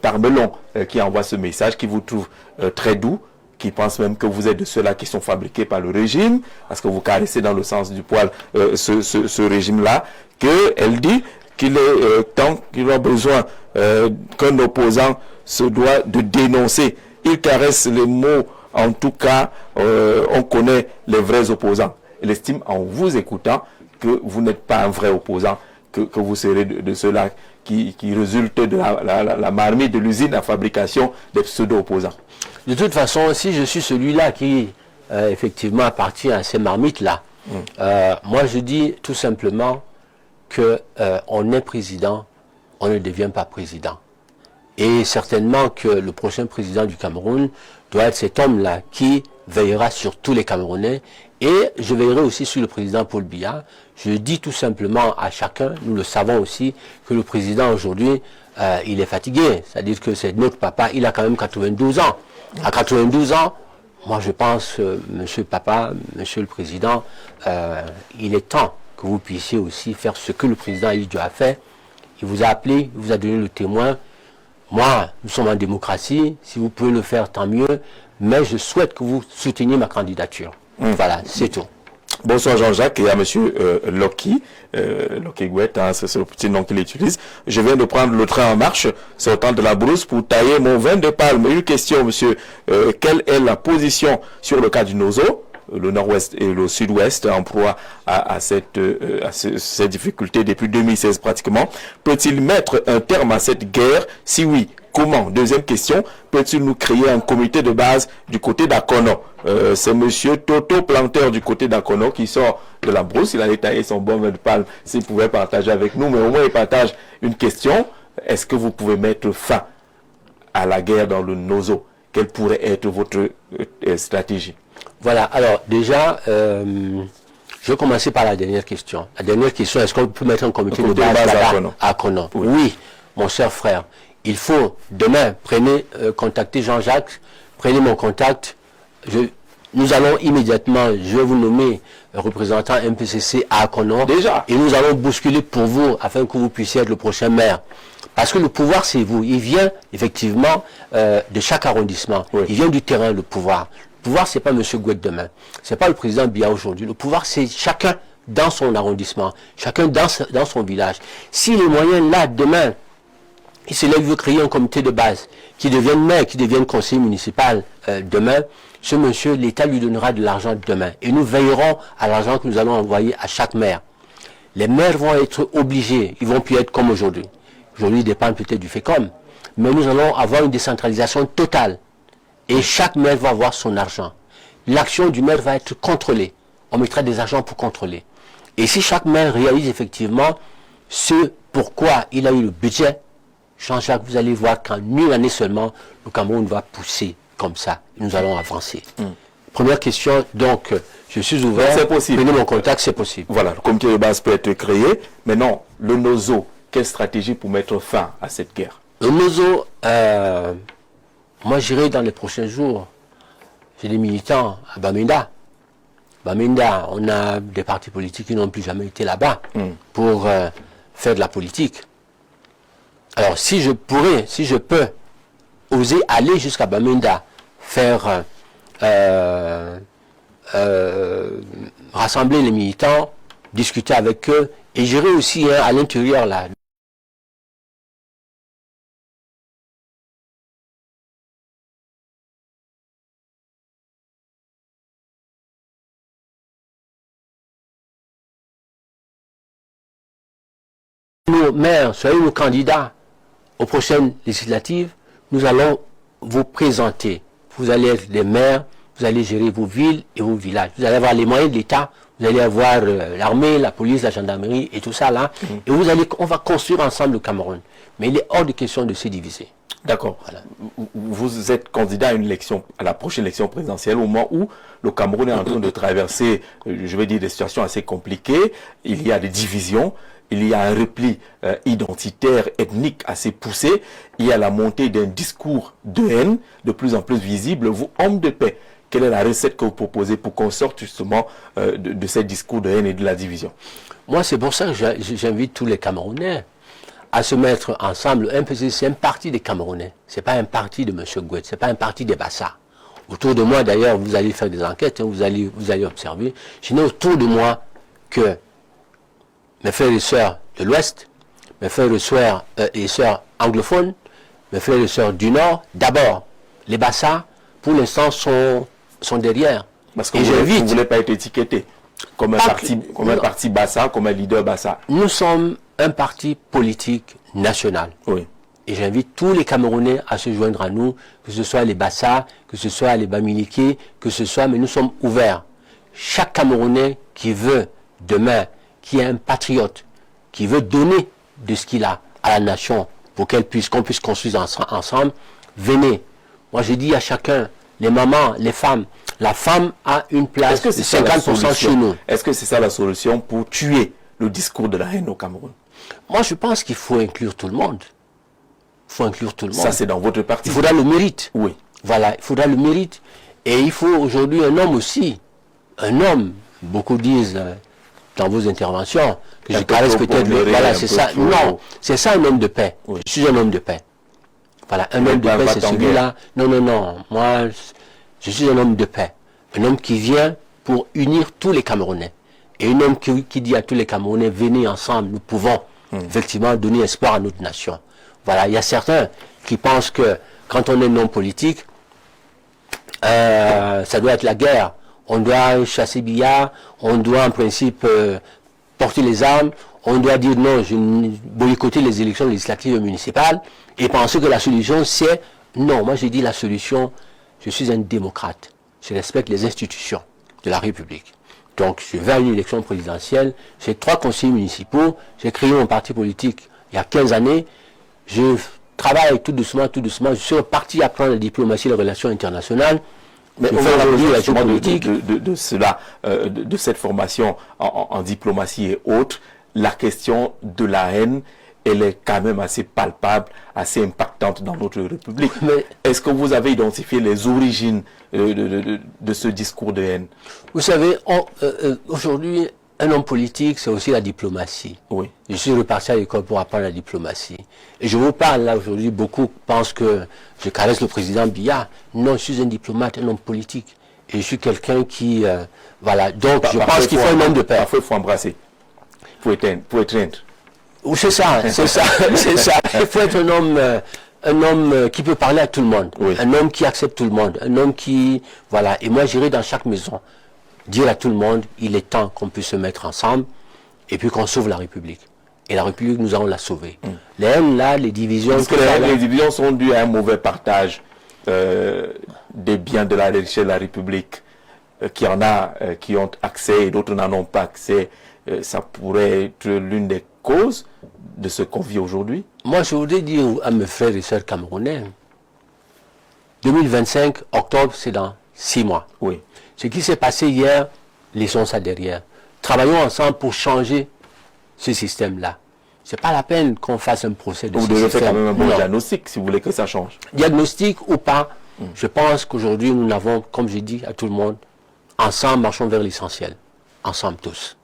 Parmelon, qui envoie ce message, qui vous trouve très doux, qui pense même que vous êtes de ceux-là qui sont fabriqués par le régime, parce que vous caressez dans le sens du poil ce régime-là, qu'elle dit qu'il est temps qu'il a besoin qu'un opposant se doit de dénoncer. Il caresse les mots, en tout cas, on connaît les vrais opposants. Elle estime, en vous écoutant, que vous n'êtes pas un vrai opposant, que vous serez de ceux-là qui résultent de la marmite de l'usine à fabrication des pseudo-opposants. De toute façon, si je suis celui-là qui, effectivement, appartient à ces marmites-là, moi je dis tout simplement qu'on est président, on ne devient pas président. Et certainement que le prochain président du Cameroun doit être cet homme-là qui veillera sur tous les Camerounais. Et je veillerai aussi sur le président Paul Biya. Je dis tout simplement à chacun, nous le savons aussi, que le président aujourd'hui, il est fatigué. C'est-à-dire que c'est notre papa, il a quand même 92 ans. À 92 ans, moi je pense, monsieur papa, monsieur le président, il est temps que vous puissiez aussi faire ce que le président Ahidjo a fait. Il vous a appelé, il vous a donné le témoin. Moi, nous sommes en démocratie, si vous pouvez le faire, tant mieux, mais je souhaite que vous souteniez ma candidature. Voilà, c'est tout. Bonsoir Jean-Jacques, et à monsieur Loki Gouet, hein, c'est le petit nom qu'il utilise. Je viens de prendre le train en marche, sortant de la brousse pour tailler mon vin de palme. Une question, monsieur, quelle est la position sur le cas du Nozo? Le nord-ouest et le sud-ouest en proie à cette difficulté depuis 2016 pratiquement. Peut-il mettre un terme à cette guerre? Si oui, comment? Deuxième question, peut-il nous créer un comité de base du côté d'Akono? C'est monsieur Toto Planteur du côté d'Akono qui sort de la brousse. Il a détaillé son bon vin de palme s'il pouvait partager avec nous, mais au moins il partage une question. Est-ce que vous pouvez mettre fin à la guerre dans le Nozo? Quelle pourrait être votre stratégie? Voilà, alors déjà, je vais commencer par la dernière question. La dernière question, est-ce qu'on peut mettre un comité de base à Akono? Oui, mon cher frère. Il faut, demain, contacter Jean-Jacques, prenez mon contact. Nous allons immédiatement, je vais vous nommer représentant MPCC à Akono. Déjà. Et nous allons bousculer pour vous, afin que vous puissiez être le prochain maire. Parce que le pouvoir, c'est vous. Il vient, effectivement, de chaque arrondissement. Oui. Il vient du terrain, le pouvoir. Le pouvoir, c'est pas M. Gouet demain. C'est pas le président Biya aujourd'hui. Le pouvoir, c'est chacun dans son arrondissement. Chacun dans son village. Si les moyens, là, demain, il se lève, veut créer un comité de base, qui devienne maire, qui devienne conseiller municipal demain, ce monsieur, l'État lui donnera de l'argent demain. Et nous veillerons à l'argent que nous allons envoyer à chaque maire. Les maires vont être obligés, ils vont plus être comme aujourd'hui. Aujourd'hui, ils dépendent peut-être du FECOM. Mais nous allons avoir une décentralisation totale. Et chaque maire va avoir son argent. L'action du maire va être contrôlée. On mettra des argents pour contrôler. Et si chaque maire réalise effectivement ce pourquoi il a eu le budget, Jean-Jacques, vous allez voir qu'en une année seulement, le Cameroun va pousser comme ça. Nous allons avancer. Première question, donc, je suis ouvert. C'est possible. Prenez mon contact, c'est possible. Voilà, le comité de base peut être créé. Mais non, le Nozo, quelle stratégie pour mettre fin à cette guerre? Nozo, moi j'irai dans les prochains jours. J'ai des militants à Bamenda. Bamenda, on a des partis politiques qui n'ont plus jamais été là-bas pour faire de la politique. Alors si je peux oser aller jusqu'à Bamenda, faire rassembler les militants, discuter avec eux, et j'irai aussi à l'intérieur là. Nos maires, soyez nos candidats aux prochaines législatives, nous allons vous présenter. Vous allez être des maires, vous allez gérer vos villes et vos villages. Vous allez avoir les moyens de l'État, vous allez avoir l'armée, la police, la gendarmerie et tout ça là. Et on va construire ensemble le Cameroun. Mais il est hors de question de se diviser. D'accord. Voilà. Vous êtes candidat à la prochaine élection présidentielle au moment où le Cameroun est en train de traverser, je vais dire, des situations assez compliquées. Il y a des divisions. Il y a un repli identitaire, ethnique assez poussé. Il y a la montée d'un discours de haine de plus en plus visible. Vous, hommes de paix, quelle est la recette que vous proposez pour qu'on sorte justement de ces discours de haine et de la division? Moi, c'est pour ça que j'invite tous les Camerounais à se mettre ensemble. Le MPCC, c'est un parti des Camerounais. C'est pas un parti de M. Gouet, c'est pas un parti des Bassa. Autour de moi, d'ailleurs, vous allez faire des enquêtes, hein, vous allez observer. Je n'ai autour de moi que mes frères et sœurs de l'Ouest, mes frères et sœurs anglophones, mes frères et sœurs du Nord. D'abord, les Bassa, pour l'instant, sont derrière. Parce que vous ne voulez pas être étiqueté comme un parti Bassa, comme un leader Bassa. Nous sommes un parti politique national. Oui. Et j'invite tous les Camerounais à se joindre à nous, que ce soit les Bassa, que ce soit les Bamileke, mais nous sommes ouverts. Chaque Camerounais qui veut demain, qui est un patriote, qui veut donner de ce qu'il a à la nation pour qu'on puisse construire ensemble, venez. Moi, je dis à chacun, les mamans, les femmes, la femme a une place de 50% chez nous. Est-ce que c'est ça la solution pour tuer le discours de la haine au Cameroun? Moi, je pense qu'il faut inclure tout le monde. Il faut inclure tout le monde. Ça, c'est dans votre parti. Il faudra le mérite. Oui. Voilà, il faudra le mérite. Et il faut aujourd'hui un homme aussi. Un homme, beaucoup disent dans vos interventions, que je caresse peut-être. Voilà, c'est ça. Non, c'est ça un homme de paix. Oui. Je suis un homme de paix. Voilà, un homme de paix, c'est celui-là. Non. Moi, je suis un homme de paix. Un homme qui vient pour unir tous les Camerounais. Et un homme qui dit à tous les Camerounais, venez ensemble, nous pouvons effectivement donner espoir à notre nation. Voilà, il y a certains qui pensent que quand on est un homme politique, ça doit être la guerre. On doit chasser billard, on doit en principe porter les armes, on doit dire non, boycotter les élections législatives et municipales, et penser que la solution c'est... Non, moi j'ai dit la solution, je suis un démocrate. Je respecte les institutions de la République. Donc je vais à une élection présidentielle, j'ai 3 conseillers municipaux, j'ai créé mon parti politique il y a 15 années, je travaille tout doucement, je suis parti apprendre la diplomatie et les relations internationales. Mais on va parler justement de cela, de cette formation en diplomatie et autres. La question de la haine, elle est quand même assez palpable, assez impactante dans notre République. Mais est-ce que vous avez identifié les origines de ce discours de haine? Vous savez, aujourd'hui, un homme politique, c'est aussi la diplomatie. Oui. Je suis reparti à l'école pour apprendre la diplomatie. Et je vous parle là aujourd'hui, beaucoup pensent que je caresse le président Biya. Non, je suis un diplomate, un homme politique. Et je suis quelqu'un qui... voilà, donc je pense qu'il faut un homme de paix. Parfois, il faut embrasser. Il faut étreindre. C'est ça. Il faut être un homme qui peut parler à tout le monde. Oui. Un homme qui accepte tout le monde. Un homme qui... Voilà. Et moi, j'irai dans chaque maison dire à tout le monde, il est temps qu'on puisse se mettre ensemble et puis qu'on sauve la République. Et la République, nous allons la sauver. Les haines là, les divisions... Parce que les divisions sont dues à un mauvais partage des biens de la richesse de la République. Qu'il y en a qui ont accès et d'autres n'en ont pas accès. Ça pourrait être l'une des causes de ce qu'on vit aujourd'hui. Moi, je voudrais dire à mes frères et sœurs camerounais, 2025, octobre, c'est dans 6 mois. Oui. Ce qui s'est passé hier, laissons ça derrière. Travaillons ensemble pour changer ce système-là. c'est pas la peine qu'on fasse un procès de Vous ce devez système. faire quand même un bon diagnostic si vous voulez que ça change. Diagnostic ou pas, je pense qu'aujourd'hui, nous n'avons, comme j'ai dit à tout le monde, ensemble, marchons vers l'essentiel. Ensemble tous.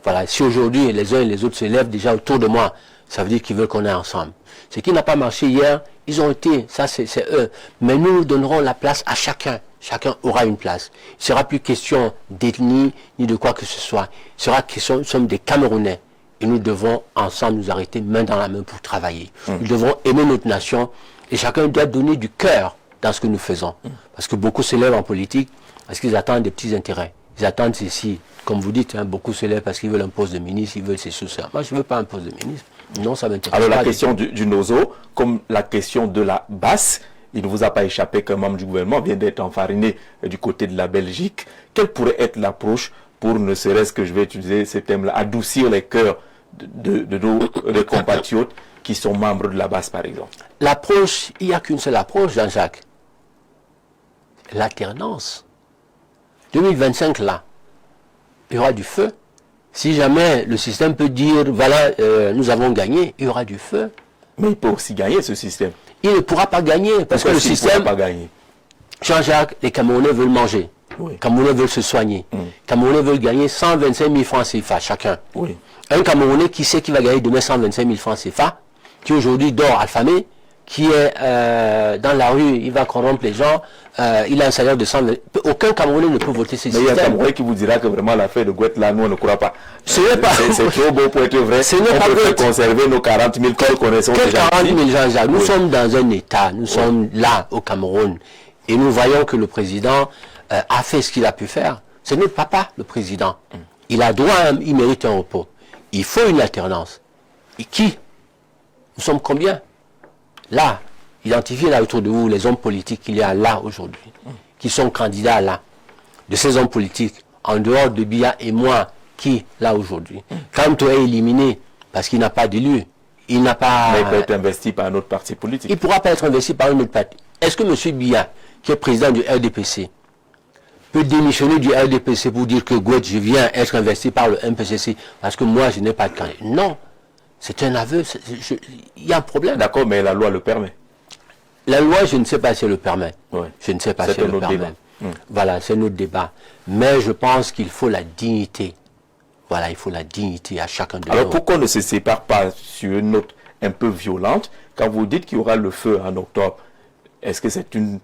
Voilà. Si aujourd'hui, les uns et les autres se lèvent déjà autour de moi, ça veut dire qu'ils veulent qu'on est ensemble. Ce qui n'a pas marché hier, ils ont été, ça c'est eux. Mais nous donnerons la place à chacun. Chacun aura une place. Il ne sera plus question d'ethnie, ni de quoi que ce soit. Il sera question, nous sommes des Camerounais. Et nous devons ensemble nous arrêter main dans la main pour travailler. Nous devons aimer notre nation. Et chacun doit donner du cœur dans ce que nous faisons. Parce que beaucoup se lèvent en politique parce qu'ils attendent des petits intérêts. Ils attendent ceci. Comme vous dites, hein, beaucoup se lèvent parce qu'ils veulent un poste de ministre, ils veulent ces choses. Moi, je ne veux pas un poste de ministre. Non, ça m'intéresse pas. Alors, la question du Nozo, comme la question de la basse, il ne vous a pas échappé qu'un membre du gouvernement vient d'être enfariné du côté de la Belgique. Quelle pourrait être l'approche pour, ne serait-ce que je vais utiliser ce thème-là, adoucir les cœurs de nos compatriotes qui sont membres de la basse, par exemple? L'approche, il n'y a qu'une seule approche, Jean-Jacques. L'alternance. 2025, là, il y aura du feu. Si jamais le système peut dire, voilà, nous avons gagné, il y aura du feu. Mais il peut aussi gagner, ce système. Il ne pourra pas gagner, parce que le système... pas gagner. Jean-Jacques, les Camerounais veulent manger. Oui. Les Camerounais veulent se soigner. Les Camerounais veulent gagner 125 000 francs CFA chacun. Oui. Un Camerounais qui sait qu'il va gagner demain 125 000 francs CFA, qui aujourd'hui dort affamé, qui est dans la rue, il va corrompre les gens, il a un salaire de 120 000. Aucun Camerounais ne peut voter ces systèmes. Mais il y a un Camerounais qui vous dira que vraiment l'affaire de Gouette, là, nous, on ne croit pas. Ce n'est pas... C'est trop beau pour être vrai. Ce n'est on pas peut conserver nos 40 000 que nous connaissons déjà. déjà. 40 000 gens, nous sommes dans un État, nous sommes là, au Cameroun, et nous voyons que le président a fait ce qu'il a pu faire. C'est notre papa, le président. Il a droit, il mérite un repos. Il faut une alternance. Et qui? Nous sommes combien? Là, identifiez là autour de vous les hommes politiques qu'il y a là aujourd'hui, qui sont candidats là. De ces hommes politiques, en dehors de Biya et moi, qui là aujourd'hui? Quand on est éliminé, parce qu'il n'a pas d'élu, il n'a pas... Mais il peut être investi par un autre parti politique. Il ne pourra pas être investi par un autre parti. Est-ce que M. Biya, qui est président du RDPC, peut démissionner du RDPC pour dire que Gouette, je viens être investi par le MPCC parce que moi, je n'ai pas de candidat? Non. C'est un aveu. Il y a un problème. D'accord, mais la loi le permet. La loi, je ne sais pas si elle le permet. Ouais. Je ne sais pas si elle le permet. Voilà, c'est notre débat. Mais je pense qu'il faut la dignité. Voilà, il faut la dignité à chacun de nous. Alors pourquoi on ne se sépare pas sur une note un peu violente quand vous dites qu'il y aura le feu en octobre? Est-ce que c'est une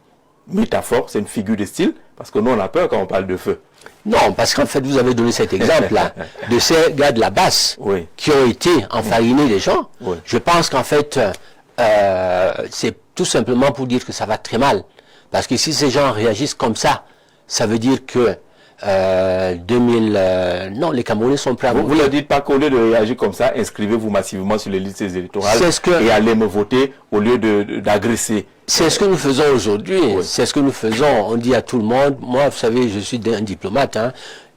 métaphore, c'est une figure de style? Parce que nous, on a peur quand on parle de feu. Non, parce qu'en fait, vous avez donné cet exemple-là de ces gars de la basse qui ont été enfarinés des gens. Je pense qu'en fait, c'est tout simplement pour dire que ça va très mal. Parce que si ces gens réagissent comme ça veut dire que non, les Camerounais sont prêts à voter. Vous ne dites pas qu'au lieu de réagir comme ça, inscrivez-vous massivement sur les listes électorales et allez me voter au lieu d'agresser. C'est ce que nous faisons aujourd'hui. C'est ce que nous faisons. On dit à tout le monde, moi, vous savez, je suis un diplomate. Hein.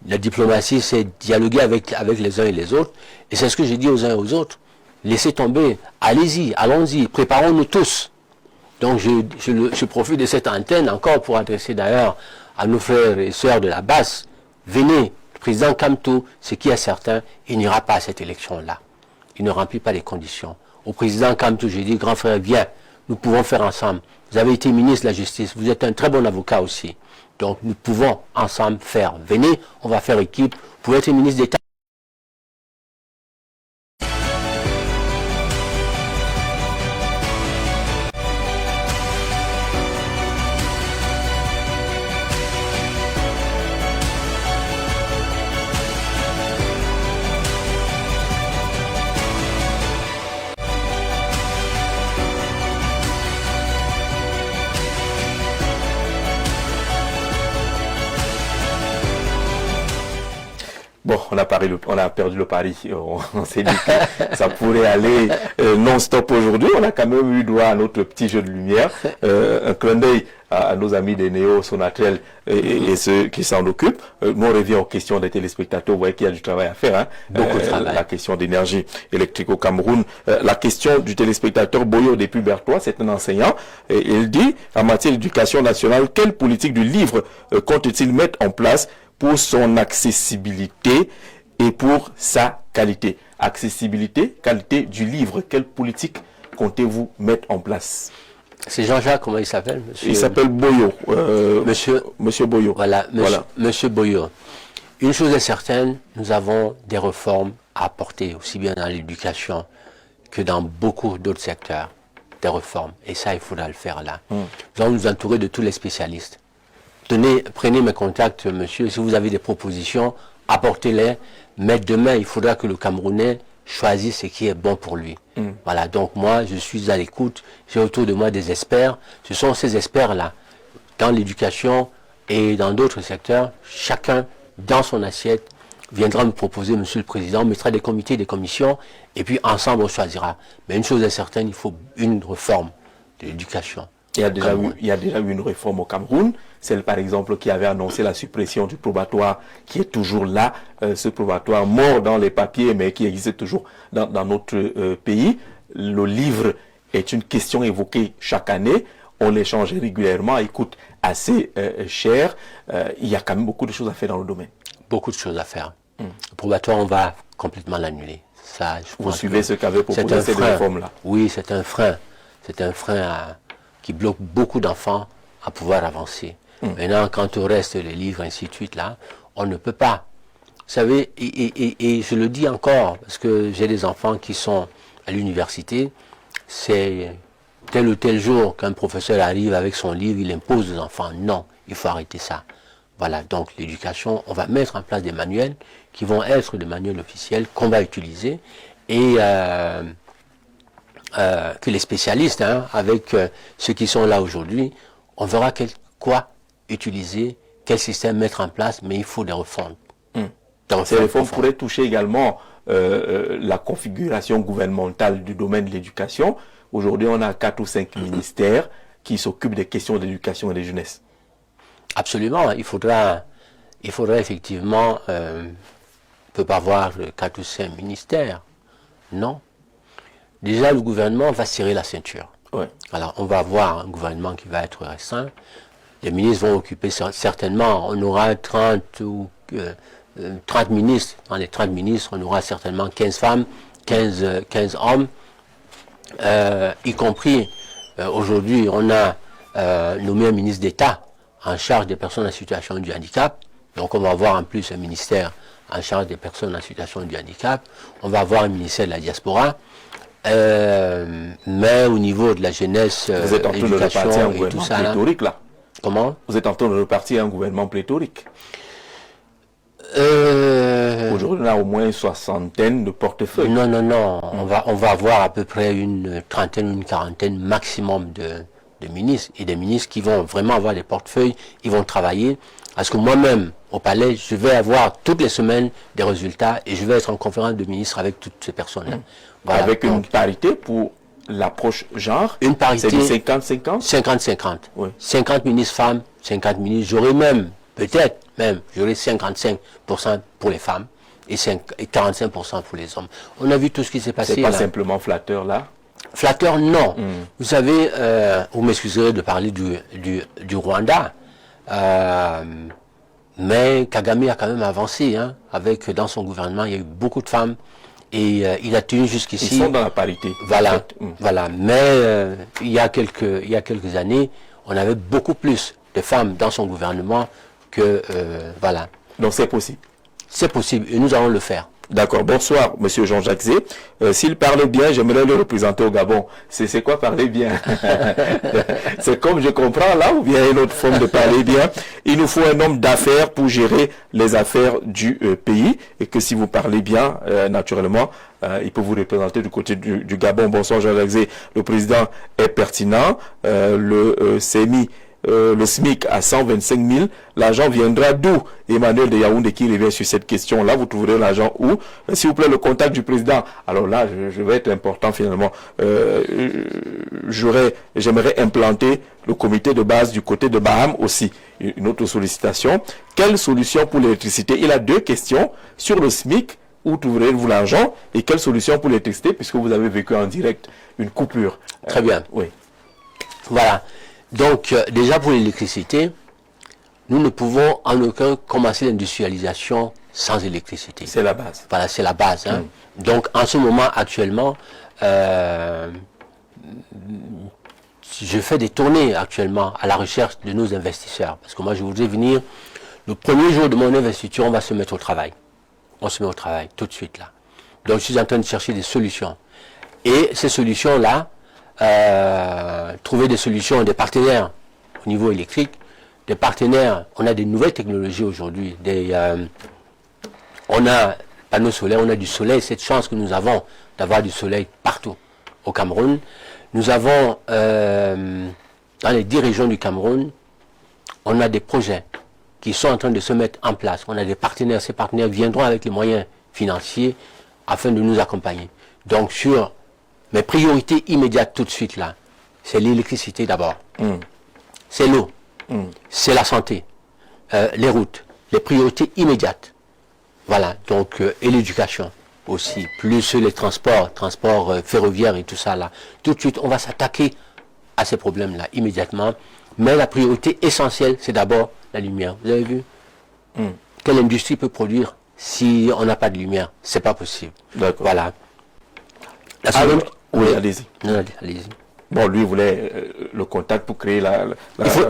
La diplomatie, c'est dialoguer avec les uns et les autres. Et c'est ce que j'ai dit aux uns et aux autres. Laissez tomber. Allez-y, allons-y. Préparons-nous tous. Donc, je profite de cette antenne encore pour adresser d'ailleurs à nos frères et sœurs de la basse. Venez, le président Kamto, ce qui est certain, il n'ira pas à cette élection-là. Il ne remplit pas les conditions. Au président Kamto, j'ai dit, grand frère, viens. Nous pouvons faire ensemble. Vous avez été ministre de la Justice. Vous êtes un très bon avocat aussi. Donc, nous pouvons ensemble faire. Venez, on va faire équipe. Vous pouvez être ministre d'État. Bon, on a perdu le pari. On s'est dit que ça pourrait aller non-stop aujourd'hui. On a quand même eu droit à notre petit jeu de lumière. Un clin d'œil à nos amis des Néo, Sonatel et ceux qui s'en occupent. Nous, on revient aux questions des téléspectateurs. Vous voyez qu'il y a du travail à faire. Hein. La question d'énergie électrique au Cameroun. La question du téléspectateur Boyo depuis Bertois, c'est un enseignant. Et il dit, en matière d'éducation nationale, quelle politique du livre compte-t-il mettre en place pour son accessibilité et pour sa qualité. Accessibilité, qualité du livre. Quelle politique comptez-vous mettre en place? C'est Jean-Jacques, comment il s'appelle? Il s'appelle Boyo. Monsieur Boyo. Voilà, monsieur Boyo. Une chose est certaine, nous avons des réformes à apporter, aussi bien dans l'éducation que dans beaucoup d'autres secteurs. Des réformes. Et ça, il faudra le faire là. Nous allons nous entourer de tous les spécialistes. Prenez mes contacts, monsieur. Si vous avez des propositions, apportez-les. Mais demain, il faudra que le Camerounais choisisse ce qui est bon pour lui. Voilà, donc moi, je suis à l'écoute. J'ai autour de moi des experts. Ce sont ces experts-là, dans l'éducation et dans d'autres secteurs, chacun dans son assiette viendra me proposer, monsieur le président, on mettra des comités, des commissions, et puis ensemble on choisira. Mais une chose est certaine, il faut une réforme de l'éducation. Il y a déjà eu une réforme au Cameroun, celle par exemple qui avait annoncé la suppression du probatoire, qui est toujours là, ce probatoire mort dans les papiers, mais qui existe toujours dans notre pays. Le livre est une question évoquée chaque année, on l'échange régulièrement, il coûte assez cher, il y a quand même beaucoup de choses à faire dans le domaine. Beaucoup de choses à faire. Le probatoire, on va complètement l'annuler. Vous suivez ce qu'avait proposé cette réforme-là? Oui, c'est un frein. C'est un frein qui bloque beaucoup d'enfants à pouvoir avancer. Maintenant, quant au reste, les livres, ainsi de suite, là, on ne peut pas. Vous savez, et je le dis encore, parce que j'ai des enfants qui sont à l'université, c'est tel ou tel jour qu'un professeur arrive avec son livre, il impose aux enfants. Non, il faut arrêter ça. Voilà, donc l'éducation, on va mettre en place des manuels qui vont être des manuels officiels qu'on va utiliser et que les spécialistes, avec ceux qui sont là aujourd'hui, on verra quoi utiliser, quel système mettre en place, mais il faut des réformes. Ces réformes pourraient toucher également la configuration gouvernementale du domaine de l'éducation. Aujourd'hui, on a 4 ou 5 ministères qui s'occupent des questions d'éducation et de jeunesse. Absolument, il faudra effectivement, on ne peut pas avoir 4 ou 5 ministères, non. Déjà, le gouvernement va serrer la ceinture. Ouais. Alors, on va avoir un gouvernement qui va être restreint. Les ministres vont occuper certainement, on aura 30 ministres. Dans les 30 ministres, on aura certainement 15 femmes, 15 hommes, y compris, aujourd'hui, on a nommé un ministre d'État en charge des personnes en situation de handicap. Donc on va avoir en plus un ministère en charge des personnes en situation de handicap. On va avoir un ministère de la diaspora. Mais au niveau de la jeunesse, vous êtes en train de repartir un gouvernement pléthorique là. Comment? Vous êtes en train de repartir un gouvernement pléthorique. Aujourd'hui, on a au moins une soixantaine de portefeuilles. Non. On va avoir à peu près une trentaine, une quarantaine maximum de ministres, et des ministres qui vont vraiment avoir des portefeuilles, ils vont travailler. Parce que moi-même, au palais, je vais avoir toutes les semaines des résultats et je vais être en conférence de ministres avec toutes ces personnes-là. Voilà, avec une parité pour l'approche genre. Une parité. C'est du 50-50 50-50. Oui. 50 ministres femmes, 50 ministres. J'aurai même, j'aurai 55% pour les femmes et 45% pour les hommes. On a vu tout ce qui s'est passé. C'est pas simplement flatteur là? Flatteur, non. Vous savez, vous m'excuserez de parler du Rwanda, mais Kagame a quand même avancé, avec dans son gouvernement, il y a eu beaucoup de femmes et il a tenu jusqu'ici. Ils sont dans la parité. Voilà, voilà. Mais il y a quelques années, on avait beaucoup plus de femmes dans son gouvernement que voilà. Donc c'est possible. C'est possible et nous allons le faire. D'accord. Bonsoir, monsieur Jean-Jacques Zé. S'il parlait bien, j'aimerais le représenter au Gabon. C'est quoi parler bien? C'est comme je comprends là, ou bien une autre forme de parler bien? Il nous faut un homme d'affaires pour gérer les affaires du pays. Et que si vous parlez bien, naturellement, il peut vous représenter du côté du Gabon. Bonsoir, Jean-Jacques Zé. Le président est pertinent. Le CMI... le SMIC à 125 000, l'argent viendra d'où? Emmanuel de Yaoundé qui revient sur cette question-là, vous trouverez l'argent où? S'il vous plaît, le contact du président. Alors là, je vais être important finalement. J'aimerais implanter le comité de base du côté de Baham aussi. Une autre sollicitation. Quelle solution pour l'électricité? Il a 2 questions sur le SMIC. Où trouverez-vous l'argent? Et quelle solution pour l'électricité puisque vous avez vécu en direct une coupure? Très bien. Oui. Voilà. Donc, déjà pour l'électricité, nous ne pouvons en aucun commencer l'industrialisation sans électricité. C'est la base. Voilà, c'est la base. Hein. Donc, en ce moment, actuellement, je fais des tournées actuellement à la recherche de nos investisseurs. Parce que moi, je voudrais venir, le premier jour de mon investiture, on va se mettre au travail. On se met au travail tout de suite là. Donc, je suis en train de chercher des solutions. Et ces solutions-là, trouver des solutions, des partenaires au niveau électrique, des partenaires, on a des nouvelles technologies aujourd'hui, on a panneaux solaires, on a du soleil, cette chance que nous avons d'avoir du soleil partout au Cameroun. Nous avons, dans les 10 régions du Cameroun, on a des projets qui sont en train de se mettre en place. On a des partenaires, ces partenaires viendront avec les moyens financiers afin de nous accompagner. Donc sur mes priorités immédiates tout de suite là, c'est l'électricité d'abord, c'est l'eau, c'est la santé, les routes, les priorités immédiates. Voilà, donc, et l'éducation aussi, plus les transports ferroviaires et tout ça là. Tout de suite, on va s'attaquer à ces problèmes-là immédiatement. Mais la priorité essentielle, c'est d'abord la lumière. Vous avez vu quelle industrie peut produire si on n'a pas de lumière? C'est pas possible. D'accord. Voilà. La seconde, oui, allez-y. Allez-y. Bon, lui voulait le contact pour créer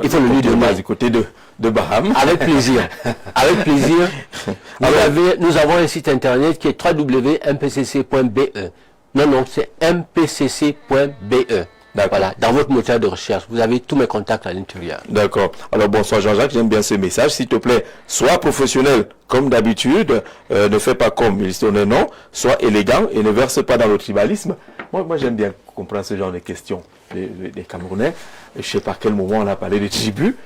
il faut le lui donner du côté de Baham. Avec plaisir. Avec plaisir. Nous avons un site internet qui est www.mpcc.be. Non, c'est mpcc.be. Voilà, dans votre moteur de recherche, vous avez tous mes contacts à l'intérieur. D'accord. Alors bonsoir Jean-Jacques, j'aime bien ce message. S'il te plaît, sois professionnel comme d'habitude, ne fais pas comme il sonne non, sois élégant et ne verse pas dans le tribalisme. Moi j'aime bien comprendre ce genre de questions des Camerounais. Je ne sais pas à quel moment on a parlé de tribu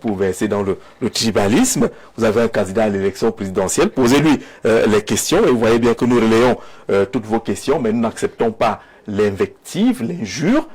pour verser dans le tribalisme. Vous avez un candidat à l'élection présidentielle, posez-lui les questions et vous voyez bien que nous relayons toutes vos questions, mais nous n'acceptons pas l'invective, l'injure,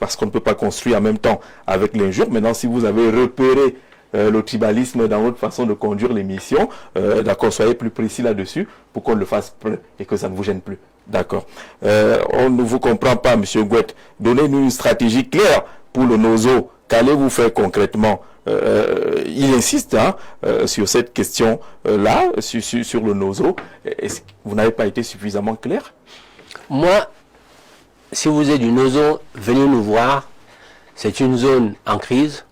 parce qu'on ne peut pas construire en même temps avec l'injure. Maintenant, si vous avez repéré le tribalisme dans votre façon de conduire l'émission, d'accord, soyez plus précis là-dessus pour qu'on le fasse plus et que ça ne vous gêne plus. D'accord. On ne vous comprend pas, Monsieur Gouet. Donnez-nous une stratégie claire pour le NOZO. Qu'allez-vous faire concrètement? Il insiste sur cette question-là, sur le NOZO. Est-ce que vous n'avez pas été suffisamment clair? Moi, si vous êtes du NOZO, venez nous voir. C'est une zone en crise.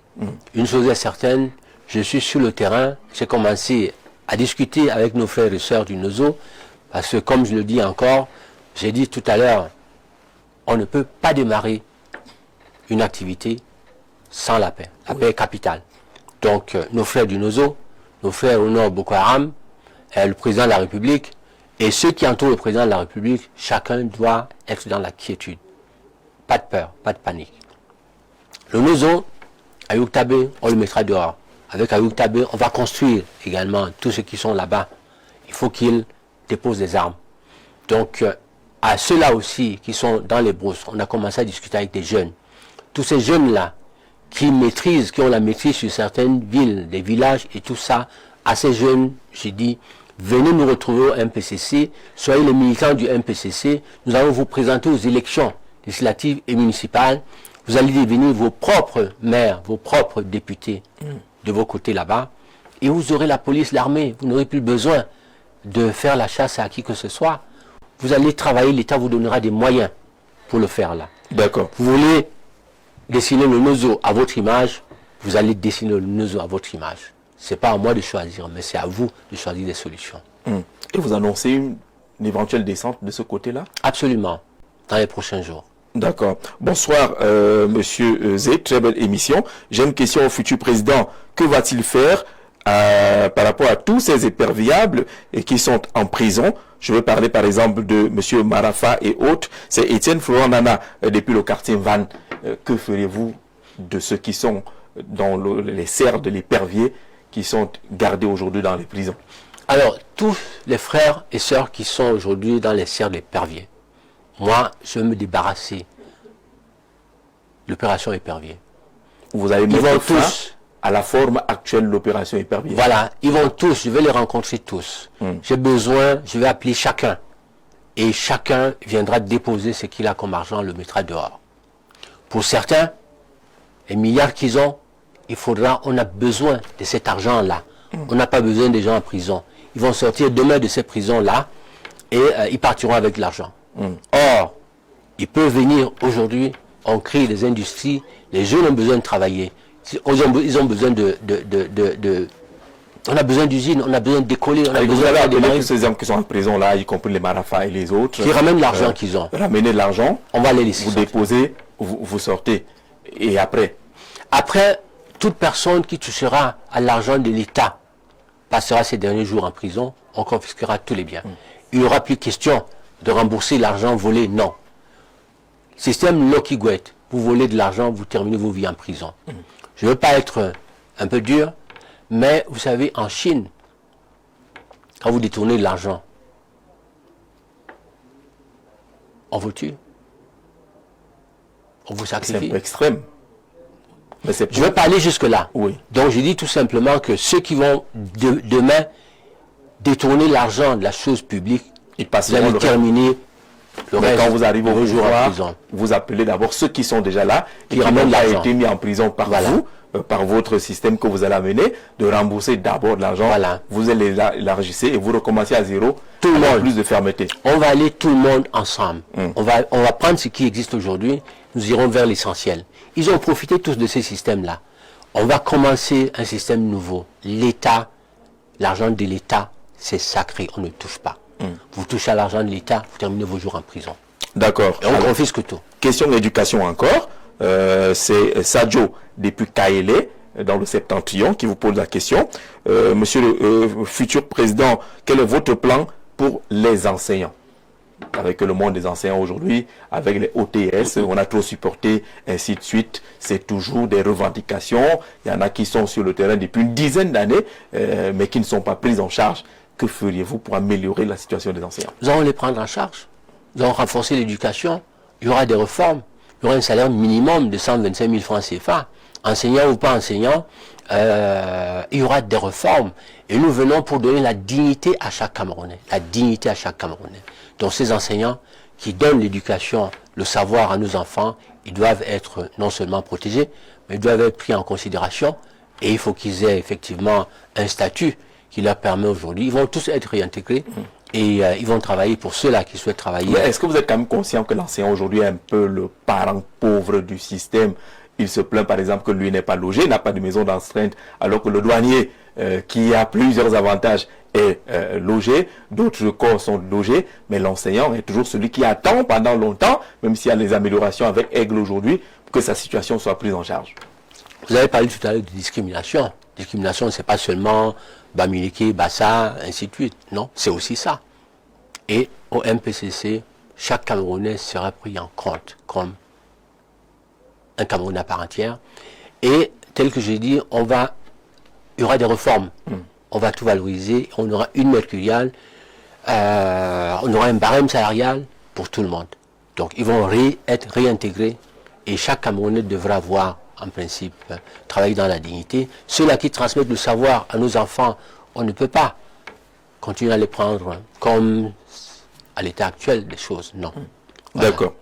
Une chose est certaine, je suis sur le terrain. J'ai commencé à discuter avec nos frères et sœurs du NOZO. Parce que, comme je le dis encore, j'ai dit tout à l'heure, on ne peut pas démarrer une activité sans la paix. La paix est capitale. Donc, nos frères du NOZO, nos frères au nord Boko Haram, le président de la République, et ceux qui entourent le président de la République, chacun doit être dans la quiétude. Pas de peur, pas de panique. Le NOZO, Ayoub Tabé, on le mettra dehors. Avec Ayoub Tabé, on va construire également tous ceux qui sont là-bas. Il faut qu'ils déposent des armes. Donc, à ceux-là aussi qui sont dans les brousses, on a commencé à discuter avec des jeunes. Tous ces jeunes-là qui maîtrisent, qui ont la maîtrise sur certaines villes, des villages et tout ça, à ces jeunes, j'ai dit, venez nous retrouver au MPCC, soyez les militants du MPCC, nous allons vous présenter aux élections législatives et municipales, vous allez devenir vos propres maires, vos propres députés de vos côtés là-bas, et vous aurez la police, l'armée, vous n'aurez plus besoin de faire la chasse à qui que ce soit. Vous allez travailler, l'État vous donnera des moyens pour le faire là. D'accord. Vous voulez dessiner le NOZO à votre image, vous allez dessiner le NOZO à votre image. Ce n'est pas à moi de choisir, mais c'est à vous de choisir des solutions. Et vous annoncez une éventuelle descente de ce côté-là? Absolument, dans les prochains jours. D'accord. Bonsoir, Monsieur Zé, très belle émission. J'ai une question au futur président. Que va-t-il faire par rapport à tous ces éperviables et qui sont en prison? Je veux parler par exemple de Monsieur Marafa et autres. C'est Étienne Florent Nana depuis le quartier Van. Que ferez-vous de ceux qui sont dans les serres de l'épervier qui sont gardés aujourd'hui dans les prisons? Alors, tous les frères et sœurs qui sont aujourd'hui dans les serres de l'épervier, moi, je vais me débarrasser de l'opération épervier. Vous allez mettre fin à la forme actuelle de l'opération épervier. Voilà, ils vont tous, je vais les rencontrer tous. J'ai besoin, je vais appeler chacun. Et chacun viendra déposer ce qu'il a comme argent, le mettra dehors. Pour certains, les milliards qu'ils ont, on a besoin de cet argent-là On n'a pas besoin des gens en prison. Ils vont sortir demain de ces prisons-là et ils partiront avec l'argent. Or, ils peuvent venir aujourd'hui, on crée des industries, les jeunes ont besoin de travailler. Ils ont besoin on a besoin d'usines, on a besoin de décoller, on a besoin de tous ces hommes qui sont en prison là, y compris les Marafas et les autres. Qui ramènent l'argent qu'ils ont. Ramenez de l'argent, on va les laisser. Vous déposez, vous sortez. Et après? Après, toute personne qui touchera à l'argent de l'État passera ses derniers jours en prison, on confisquera tous les biens. Il n'y aura plus question de rembourser l'argent volé, non. Système Lokigwet, vous volez de l'argent, vous terminez vos vies en prison. Je ne veux pas être un peu dur, mais vous savez, en Chine, quand vous détournez de l'argent, on vous tue. On vous sacrifie. C'est un peu extrême. Mais je ne veux pas aller jusque-là. Oui. Donc je dis tout simplement que ceux qui vont demain détourner l'argent de la chose publique, vous allez terminer le reste. Quand vous arrivez au pouvoir, vous appelez d'abord ceux qui sont déjà là, qui n'ont pas été mis en prison par vous, par votre système que vous allez amener, de rembourser d'abord de l'argent. Vous allez l'élargissez et vous recommencez à zéro. Tout le monde. Plus de fermeté. On va aller tout le monde ensemble. On va prendre ce qui existe aujourd'hui, nous irons vers l'essentiel. Ils ont profité tous de ces systèmes-là. On va commencer un système nouveau. L'État, l'argent de l'État, c'est sacré, on ne touche pas. Vous touchez à l'argent de l'État, vous terminez vos jours en prison. D'accord. Et on confisque tout. Question d'éducation encore. C'est Sadio, depuis Kaélé, dans le Septentrion, qui vous pose la question. Monsieur le futur président, quel est votre plan pour les enseignants? Avec le monde des enseignants aujourd'hui, avec les OTS, on a trop supporté, ainsi de suite. C'est toujours des revendications. Il y en a qui sont sur le terrain depuis une dizaine d'années, mais qui ne sont pas prises en charge. Que feriez-vous pour améliorer la situation des enseignants? Nous allons les prendre en charge. Nous allons renforcer l'éducation. Il y aura des réformes. Il y aura un salaire minimum de 125 000 francs CFA. Enseignant ou pas enseignant, il y aura des réformes. Et nous venons pour donner la dignité à chaque Camerounais. La dignité à chaque Camerounais. Donc ces enseignants qui donnent l'éducation, le savoir à nos enfants, ils doivent être non seulement protégés, mais ils doivent être pris en considération. Et il faut qu'ils aient effectivement un statut qui leur permet aujourd'hui. Ils vont tous être réintégrés et ils vont travailler pour ceux-là qui souhaitent travailler. Est-ce que vous êtes quand même conscient que l'enseignant aujourd'hui est un peu le parent pauvre du système? Il se plaint par exemple que lui n'est pas logé, n'a pas de maison d'astreinte, alors que le douanier qui a plusieurs avantages est logé, d'autres corps sont logés, mais l'enseignant est toujours celui qui attend pendant longtemps, même s'il y a des améliorations avec Aigle aujourd'hui, pour que sa situation soit prise en charge. Vous avez parlé tout à l'heure de discrimination. Discrimination, c'est pas seulement Bamileke, Bassa, ainsi de suite. Non, c'est aussi ça. Et au MPCC, chaque Camerounais sera pris en compte comme un Camerounais à part entière. Et tel que j'ai dit, il y aura des réformes. On va tout valoriser. On aura une mercuriale. On aura un barème salarial pour tout le monde. Donc, ils vont être réintégrés. Et chaque Camerounais devra avoir, en principe, travailler dans la dignité. Ceux-là qui transmettent le savoir à nos enfants, on ne peut pas continuer à les prendre comme à l'état actuel des choses. Non. Voilà. D'accord.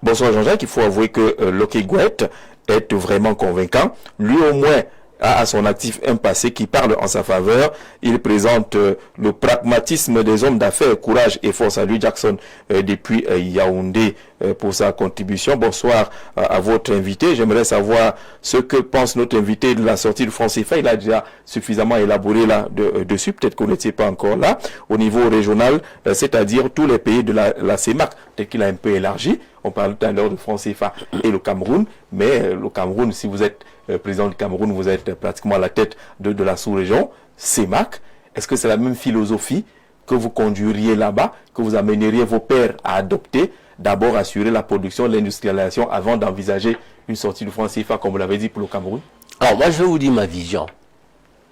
Bonsoir Jean-Jacques, il faut avouer que Lokigwet est vraiment convaincant. Lui au moins a à son actif un passé qui parle en sa faveur. Il présente le pragmatisme des hommes d'affaires, courage et force. À lui Jackson depuis Yaoundé pour sa contribution. Bonsoir à votre invité. J'aimerais savoir ce que pense notre invité de la sortie de franc CFA. Il a déjà suffisamment élaboré là dessus. Peut-être qu'on n'était pas encore là. Au niveau régional, c'est-à-dire tous les pays de la CEMAC. Peut-être qu'il a un peu élargi. On parle tout à l'heure de franc CFA et le Cameroun. Mais le Cameroun, si vous êtes président du Cameroun, vous êtes pratiquement à la tête de la sous-région, CEMAC. Est-ce que c'est la même philosophie que vous conduiriez là-bas, que vous amèneriez vos pairs à adopter, d'abord assurer la production, l'industrialisation, avant d'envisager une sortie de franc CFA, comme vous l'avez dit pour le Cameroun? Alors moi je vais vous dire ma vision.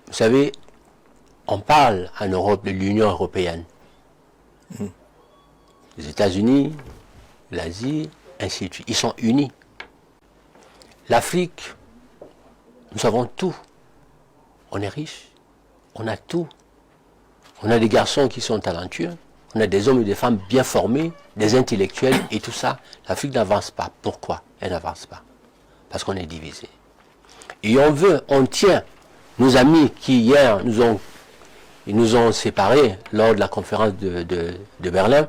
Vous savez, on parle en Europe de l'Union européenne. Les États-Unis, l'Asie, ainsi de suite. Ils sont unis. L'Afrique, nous avons tout. On est riche. On a tout. On a des garçons qui sont talentueux. On a des hommes et des femmes bien formés, des intellectuels et tout ça. L'Afrique n'avance pas. Pourquoi elle n'avance pas? Parce qu'on est divisé. Et on tient nos amis qui hier nous ont séparés lors de la conférence de Berlin,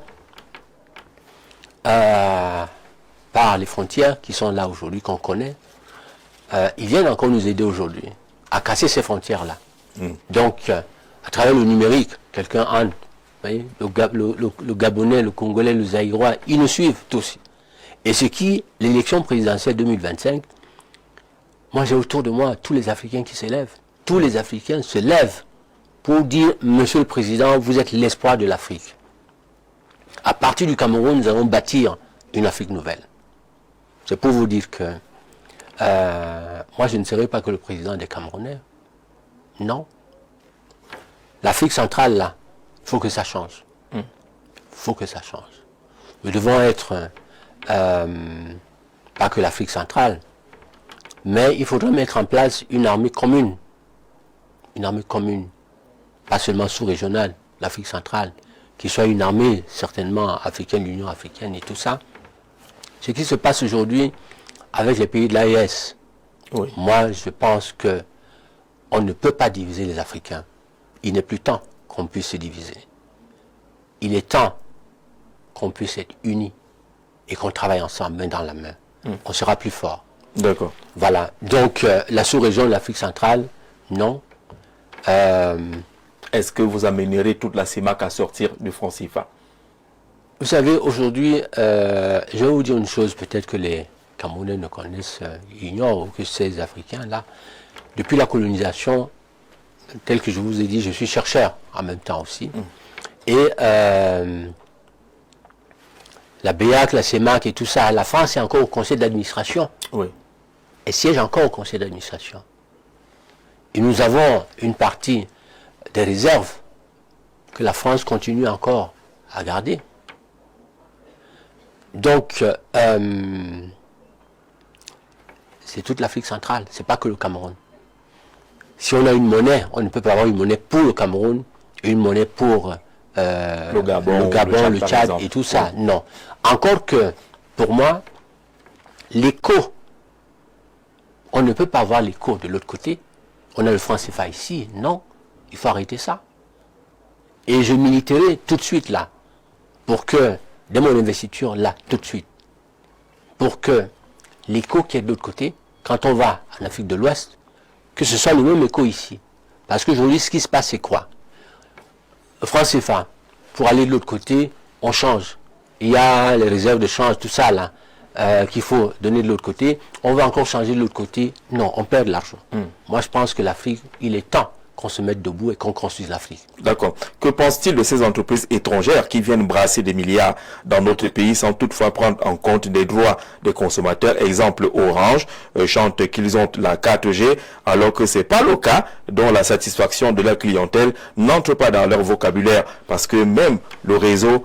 par les frontières qui sont là aujourd'hui, qu'on connaît, ils viennent encore nous aider aujourd'hui à casser ces frontières-là. Donc, à travers le numérique, quelqu'un entre, le Gabonais, le Congolais, le Zaïrois, ils nous suivent tous. Et ce qui, l'élection présidentielle 2025, moi j'ai autour de moi tous les Africains qui se lèvent. Tous les Africains se lèvent pour dire, Monsieur le Président, vous êtes l'espoir de l'Afrique. À partir du Cameroun, nous allons bâtir une Afrique nouvelle. C'est pour vous dire que moi je ne serai pas que le président des Camerounais. Non. L'Afrique centrale, là, il faut que ça change. Il faut que ça change. Nous devons être, pas que l'Afrique centrale, mais il faudra mettre en place une armée commune. Une armée commune, pas seulement sous-régionale, l'Afrique centrale, qui soit une armée certainement africaine, l'Union africaine et tout ça. Ce qui se passe aujourd'hui avec les pays de l'AES, oui. Moi je pense que on ne peut pas diviser les Africains. Il n'est plus temps qu'on puisse se diviser. Il est temps qu'on puisse être unis et qu'on travaille ensemble, main dans la main. On sera plus fort. D'accord. Voilà. Donc, la sous-région de l'Afrique centrale, non. Est-ce que vous amènerez toute la CEMAC à sortir du franc CFA? Vous savez, aujourd'hui, je vais vous dire une chose, peut-être que les Camerounais ne connaissent, ignorent, ou que ces Africains-là, depuis la colonisation, tel que je vous ai dit, je suis chercheur en même temps aussi. Et la BEAC, la CEMAC et tout ça, la France est encore au conseil d'administration. Oui. Elle siège encore au conseil d'administration. Et nous avons une partie des réserves que la France continue encore à garder. Donc, c'est toute l'Afrique centrale, c'est pas que le Cameroun. Si on a une monnaie, on ne peut pas avoir une monnaie pour le Cameroun, une monnaie pour le Gabon, le Tchad et tout ça. Oui. Non. Encore que, pour moi, l'écho, on ne peut pas avoir l'écho de l'autre côté. On a le franc CFA ici. Non, il faut arrêter ça. Et je militerai tout de suite là, pour que, dès mon investiture, là, tout de suite, pour que l'écho qui est de l'autre côté, quand on va en Afrique de l'Ouest, que ce soit le même écho ici. Parce qu'aujourd'hui, ce qui se passe, c'est quoi? Le franc CFA, pour aller de l'autre côté, on change. Il y a les réserves de change, tout ça là, qu'il faut donner de l'autre côté. On va encore changer de l'autre côté. Non, on perd de l'argent. Moi, je pense que l'Afrique, il est temps qu'on se mette debout et qu'on construise l'Afrique. D'accord. Que pense-t-il de ces entreprises étrangères qui viennent brasser des milliards dans notre pays sans toutefois prendre en compte des droits des consommateurs? Exemple, Orange chante qu'ils ont la 4G alors que c'est pas le cas, dont la satisfaction de leur clientèle n'entre pas dans leur vocabulaire parce que même le réseau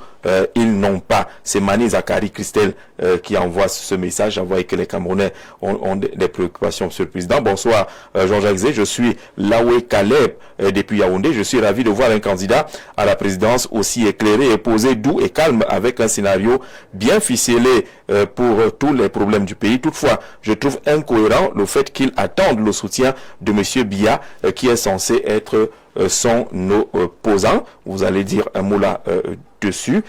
ils n'ont pas. C'est Mani Zakari Christelle qui envoie ce message. J'envoie que les Camerounais ont des préoccupations, Monsieur le Président. Bonsoir Jean-Jacques Zé, je suis Laoué Caleb depuis Yaoundé. Je suis ravi de voir un candidat à la présidence aussi éclairé et posé, doux et calme, avec un scénario bien ficelé pour tous les problèmes du pays. Toutefois, je trouve incohérent le fait qu'il attende le soutien de Monsieur Biya qui est censé être son opposant. Vous allez dire un mot là dessus.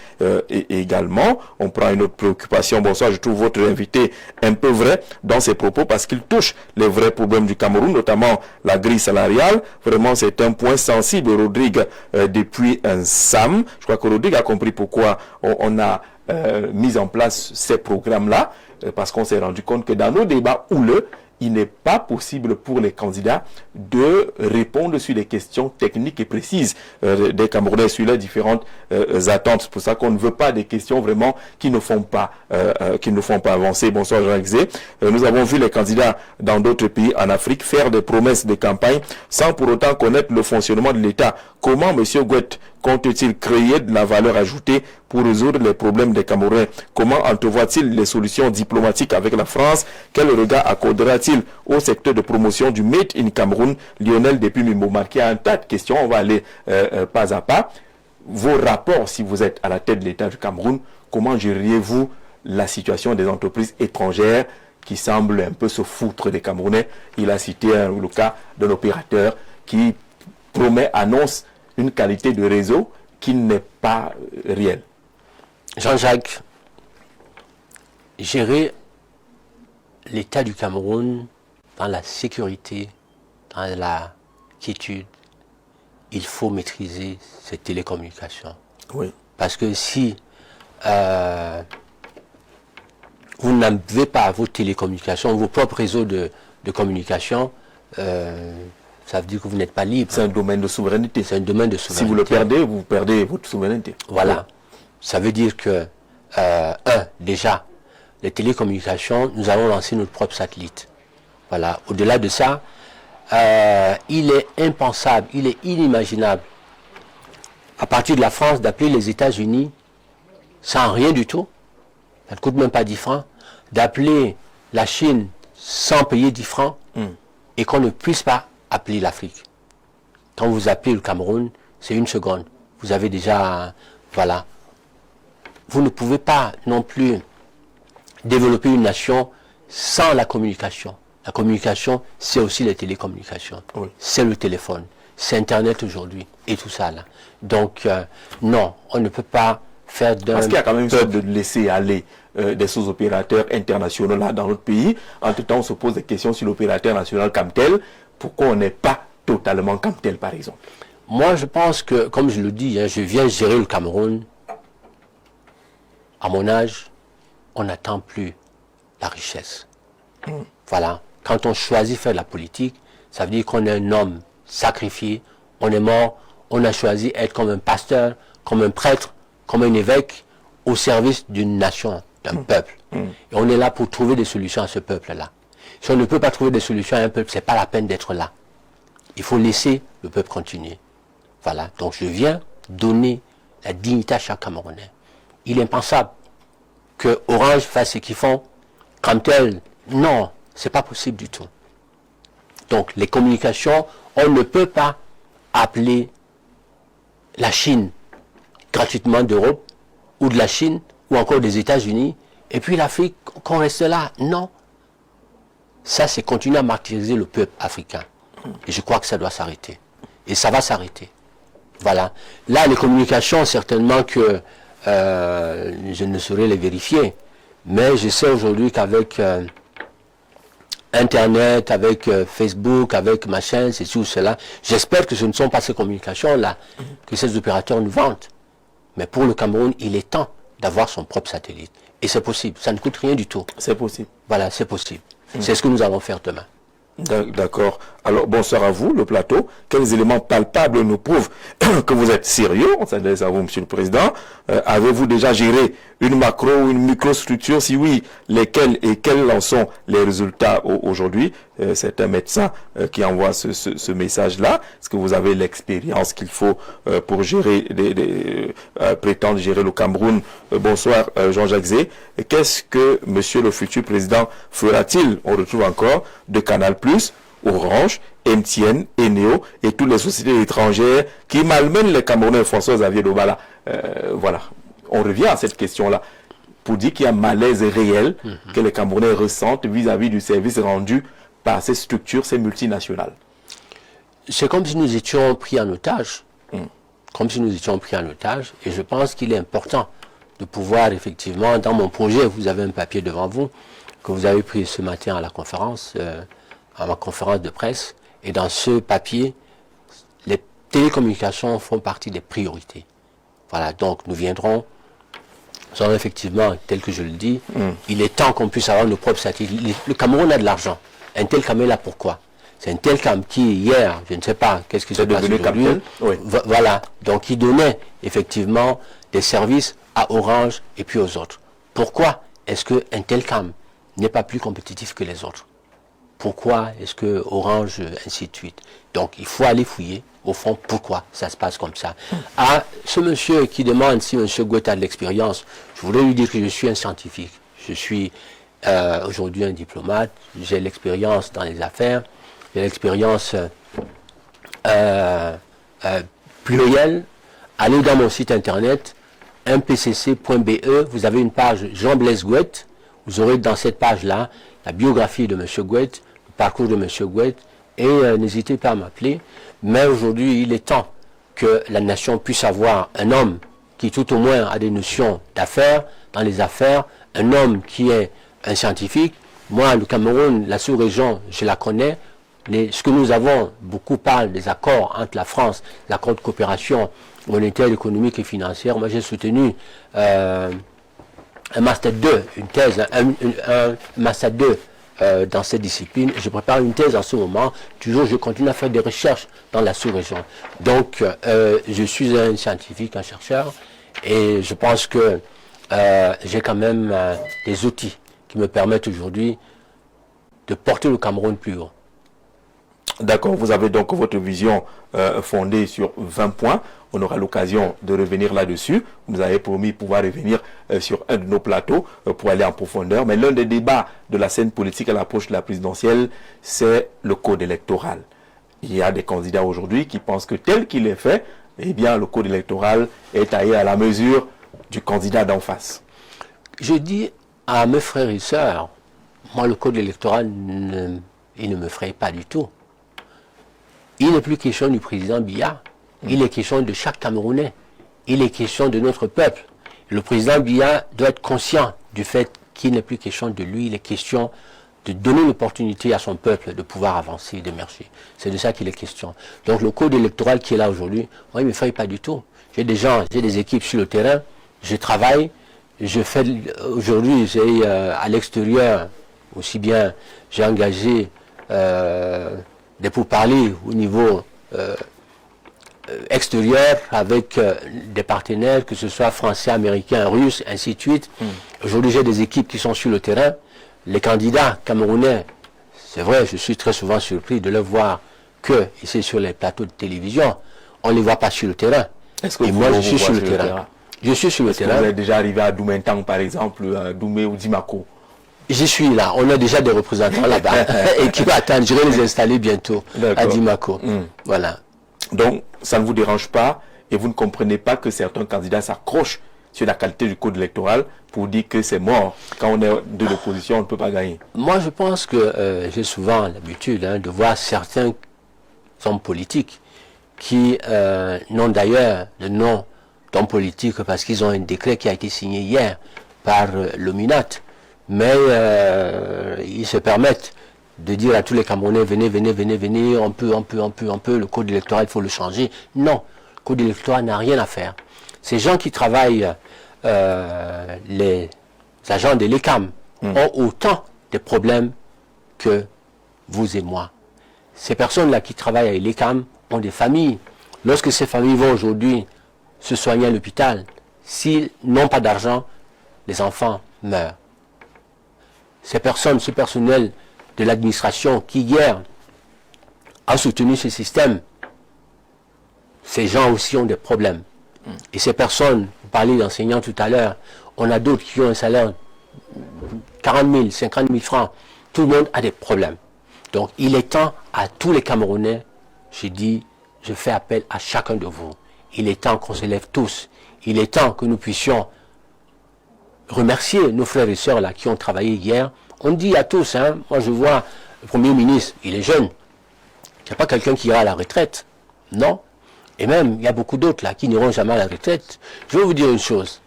Et également, on prend une autre préoccupation. Bonsoir, je trouve votre invité un peu vrai dans ses propos parce qu'il touche les vrais problèmes du Cameroun, notamment la grille salariale. Vraiment, c'est un point sensible, Rodrigue, depuis un SAM. Je crois que Rodrigue a compris pourquoi on a mis en place ces programmes-là, parce qu'on s'est rendu compte que dans nos débats houleux, il n'est pas possible pour les candidats de répondre sur des questions techniques et précises des Camerounais sur leurs différentes attentes. C'est pour ça qu'on ne veut pas des questions vraiment qui ne font pas avancer. Bonsoir Jean Xé. Nous avons vu les candidats dans d'autres pays en Afrique faire des promesses de campagne sans pour autant connaître le fonctionnement de l'État. Comment M. Gouet compte-t-il créer de la valeur ajoutée pour résoudre les problèmes des Camerounais? Comment entrevoit-il les solutions diplomatiques avec la France? Quel regard accordera-t-il au secteur de promotion du Made in Cameroun? Lionel depuis Mimbo marqué a un tas de questions. On va aller pas à pas. Vos rapports, si vous êtes à la tête de l'État du Cameroun, comment gériez-vous la situation des entreprises étrangères qui semble un peu se foutre des Camerounais. Il a cité le cas d'un opérateur qui annonce une qualité de réseau qui n'est pas réelle. Jean-Jacques, gérer l'état du Cameroun dans la sécurité, dans la quiétude, il faut maîtriser ces télécommunications. Oui. Parce que si vous n'avez pas vos télécommunications, vos propres réseaux de communication, ça veut dire que vous n'êtes pas libre. C'est un domaine de souveraineté. C'est un domaine de souveraineté. Si vous le perdez, vous perdez votre souveraineté. Voilà. Oui. Ça veut dire que, déjà, les télécommunications, nous allons lancer notre propre satellite. Voilà. Au-delà de ça, il est impensable, il est inimaginable, à partir de la France, d'appeler les États-Unis sans rien du tout, ça ne coûte même pas 10 francs, d'appeler la Chine sans payer 10 francs, et qu'on ne puisse pas appeler l'Afrique. Quand vous appelez le Cameroun, c'est 1 seconde. Vous avez déjà, voilà. Vous ne pouvez pas non plus développer une nation sans la communication. La communication, c'est aussi les télécommunications. Oui. C'est le téléphone, c'est Internet aujourd'hui, et tout ça là. Donc, non, on ne peut pas faire d'un... Parce qu'il y a quand même une sorte de laisser aller des sous-opérateurs internationaux là dans notre pays. En tout temps, on se pose des questions sur l'opérateur national Camtel. Pourquoi on n'est pas totalement Camtel, par exemple? Moi, je pense que, comme je le dis, je viens gérer le Cameroun. À mon âge, on n'attend plus la richesse. Voilà. Quand on choisit faire de la politique, ça veut dire qu'on est un homme sacrifié, on est mort, on a choisi être comme un pasteur, comme un prêtre, comme un évêque, au service d'une nation, d'un peuple. Et on est là pour trouver des solutions à ce peuple-là. Si on ne peut pas trouver des solutions à un peuple, ce n'est pas la peine d'être là. Il faut laisser le peuple continuer. Voilà. Donc je viens donner la dignité à chaque Camerounais. Il est impensable que Orange fasse ce qu'ils font. Camtel, non, c'est pas possible du tout. Donc les communications, on ne peut pas appeler la Chine gratuitement d'Europe, ou de la Chine, ou encore des États-Unis, et puis l'Afrique, qu'on reste là. Non. Ça, c'est continuer à martyriser le peuple africain. Et je crois que ça doit s'arrêter. Et ça va s'arrêter. Voilà. Là, les communications, certainement que je ne saurais les vérifier. Mais je sais aujourd'hui qu'avec Internet, avec Facebook, avec machin, ceci ou cela, j'espère que ce ne sont pas ces communications-là que ces opérateurs nous vendent. Mais pour le Cameroun, il est temps d'avoir son propre satellite. Et c'est possible. Ça ne coûte rien du tout. C'est possible. Voilà, c'est possible. C'est ce que nous allons faire demain. D'accord. Alors, bonsoir à vous, le plateau. Quels éléments palpables nous prouvent que vous êtes sérieux? On s'adresse à vous, Monsieur le Président. Avez-vous déjà géré une macro ou une microstructure? Si oui, lesquels et quels en sont les résultats aujourd'hui? C'est un médecin qui envoie ce message-là. Est-ce que vous avez l'expérience qu'il faut pour gérer, prétendre gérer le Cameroun? Bonsoir, Jean-Jacques Zé. Qu'est-ce que Monsieur le futur Président fera-t-il? On retrouve encore de Canal+, Orange, MTN, Eneo et toutes les sociétés étrangères qui malmènent les Camerounais. François-Xavier Dobala. Voilà. On revient à cette question-là pour dire qu'il y a un malaise réel que les Camerounais ressentent vis-à-vis du service rendu par ces structures, ces multinationales. C'est comme si nous étions pris en otage. Comme si nous étions pris en otage. Et je pense qu'il est important de pouvoir effectivement, dans mon projet, vous avez un papier devant vous, que vous avez pris ce matin à la conférence, à ma conférence de presse. Et dans ce papier, les télécommunications font partie des priorités. Voilà, donc nous viendrons, effectivement, tel que je le dis, il est temps qu'on puisse avoir nos propres satellites. Le Cameroun a de l'argent. Un tel cam est là pourquoi? C'est un tel cam qui, hier, je ne sais pas, qu'est-ce qui se passe aujourd'hui. Oui. Voilà, donc il donnait effectivement des services à Orange et puis aux autres. Pourquoi est-ce qu'un tel cam n'est pas plus compétitif que les autres? Pourquoi est-ce que Orange, ainsi de suite? Donc il faut aller fouiller, au fond, pourquoi ça se passe comme ça. À ce monsieur qui demande si M. Gouet a de l'expérience, je voudrais lui dire que je suis un scientifique. Je suis aujourd'hui un diplomate, j'ai l'expérience dans les affaires, j'ai l'expérience plurielle. Allez dans mon site internet, mpcc.be, vous avez une page Jean-Blaise Gouet, Vous aurez dans cette page-là la biographie de M. Gouet, le parcours de M. Gouet, et n'hésitez pas à m'appeler. Mais aujourd'hui, il est temps que la nation puisse avoir un homme qui tout au moins a des notions d'affaires, dans les affaires, un homme qui est un scientifique. Moi, le Cameroun, la sous-région, je la connais. Ce que nous avons, beaucoup parlent des accords entre la France, l'accord de coopération monétaire, économique et financière. Moi, j'ai soutenu un Master 2, une thèse, un Master 2 dans cette discipline. Je prépare une thèse en ce moment. Toujours, je continue à faire des recherches dans la sous-région. Donc, je suis un scientifique, un chercheur, et je pense que j'ai quand même des outils qui me permettent aujourd'hui de porter le Cameroun plus haut. D'accord, vous avez donc votre vision fondée sur 20 points. On aura l'occasion de revenir là-dessus. Vous avez promis pouvoir revenir sur un de nos plateaux pour aller en profondeur. Mais l'un des débats de la scène politique à l'approche de la présidentielle, c'est le code électoral. Il y a des candidats aujourd'hui qui pensent que tel qu'il est fait, eh bien, le code électoral est taillé à la mesure du candidat d'en face. Je dis à mes frères et sœurs, moi, le code électoral, il ne me fraye pas du tout. Il n'est plus question du président Biya. Il est question de chaque Camerounais. Il est question de notre peuple. Le président Biya doit être conscient du fait qu'il n'est plus question de lui. Il est question de donner l'opportunité à son peuple de pouvoir avancer et d'émerger. C'est de ça qu'il est question. Donc le code électoral qui est là aujourd'hui, moi, il ne me fraye pas du tout. J'ai des gens, j'ai des équipes sur le terrain. Je travaille. Je fais aujourd'hui, j'ai à l'extérieur aussi bien, j'ai engagé des pourparlers au niveau extérieur avec des partenaires, que ce soit français, américains, russes, ainsi de suite. Aujourd'hui, j'ai des équipes qui sont sur le terrain. Les candidats camerounais, c'est vrai, je suis très souvent surpris de les voir que ici sur les plateaux de télévision, on ne les voit pas sur le terrain. Et moi, je suis sur le terrain. Je suis sur le terrain. Vous êtes déjà arrivé à Doumintang, par exemple, à Doumé ou Dimako? J'y suis là. On a déjà des représentants là-bas et qui vont attendre. Je vais les installer bientôt à Dimako. Voilà. Donc, ça ne vous dérange pas et vous ne comprenez pas que certains candidats s'accrochent sur la qualité du code électoral pour dire que c'est mort. Quand on est de l'opposition, on ne peut pas gagner. Moi, je pense que j'ai souvent l'habitude de voir certains hommes politiques qui n'ont d'ailleurs le nom d'hommes politiques parce qu'ils ont un décret qui a été signé hier par le MINAT. Mais ils se permettent de dire à tous les Camerounais, venez, on peut, le code électoral, il faut le changer. Non, le code électoral n'a rien à faire. Ces gens qui travaillent, les agents de l'ECAM, ont autant de problèmes que vous et moi. Ces personnes-là qui travaillent à l'ECAM ont des familles. Lorsque ces familles vont aujourd'hui se soigner à l'hôpital, s'ils n'ont pas d'argent, les enfants meurent. Ces personnes, ce personnel de l'administration qui hier a soutenu ce système, ces gens aussi ont des problèmes. Et ces personnes, vous parlez d'enseignants tout à l'heure, on a d'autres qui ont un salaire 40 000, 50 000 francs. Tout le monde a des problèmes. Donc il est temps à tous les Camerounais, je dis, je fais appel à chacun de vous. Il est temps qu'on se lève tous. Il est temps que nous puissions remercier nos frères et sœurs là qui ont travaillé hier. On dit à tous, moi je vois le Premier ministre, il est jeune. Il n'y a pas quelqu'un qui ira à la retraite. Non. Et même, il y a beaucoup d'autres là qui n'iront jamais à la retraite. Je vais vous dire une chose.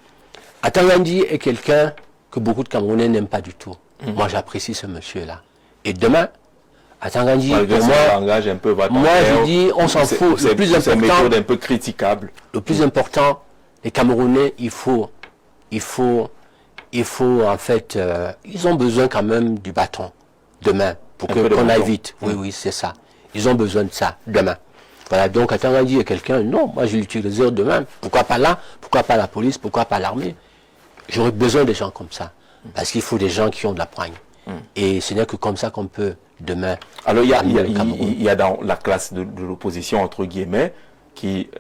Atangandi est quelqu'un que beaucoup de Camerounais n'aiment pas du tout. Moi j'apprécie ce monsieur-là. Et demain, Atangandi, pour moi je dis, on s'en fout. Le plus important, méthode un peu critiquable. Le plus important, les Camerounais, il faut en fait, ils ont besoin quand même du bâton demain pour qu'on aille vite. Oui, c'est ça. Ils ont besoin de ça demain. Voilà, donc Atangandi est quelqu'un, non, moi je l'utiliserai demain. Pourquoi pas là? Pourquoi pas la police? Pourquoi pas l'armée? J'aurais besoin de gens comme ça. Parce qu'il faut des gens qui ont de la poigne. Et ce n'est que comme ça qu'on peut demain. Alors il y a dans la classe de l'opposition, entre guillemets, qui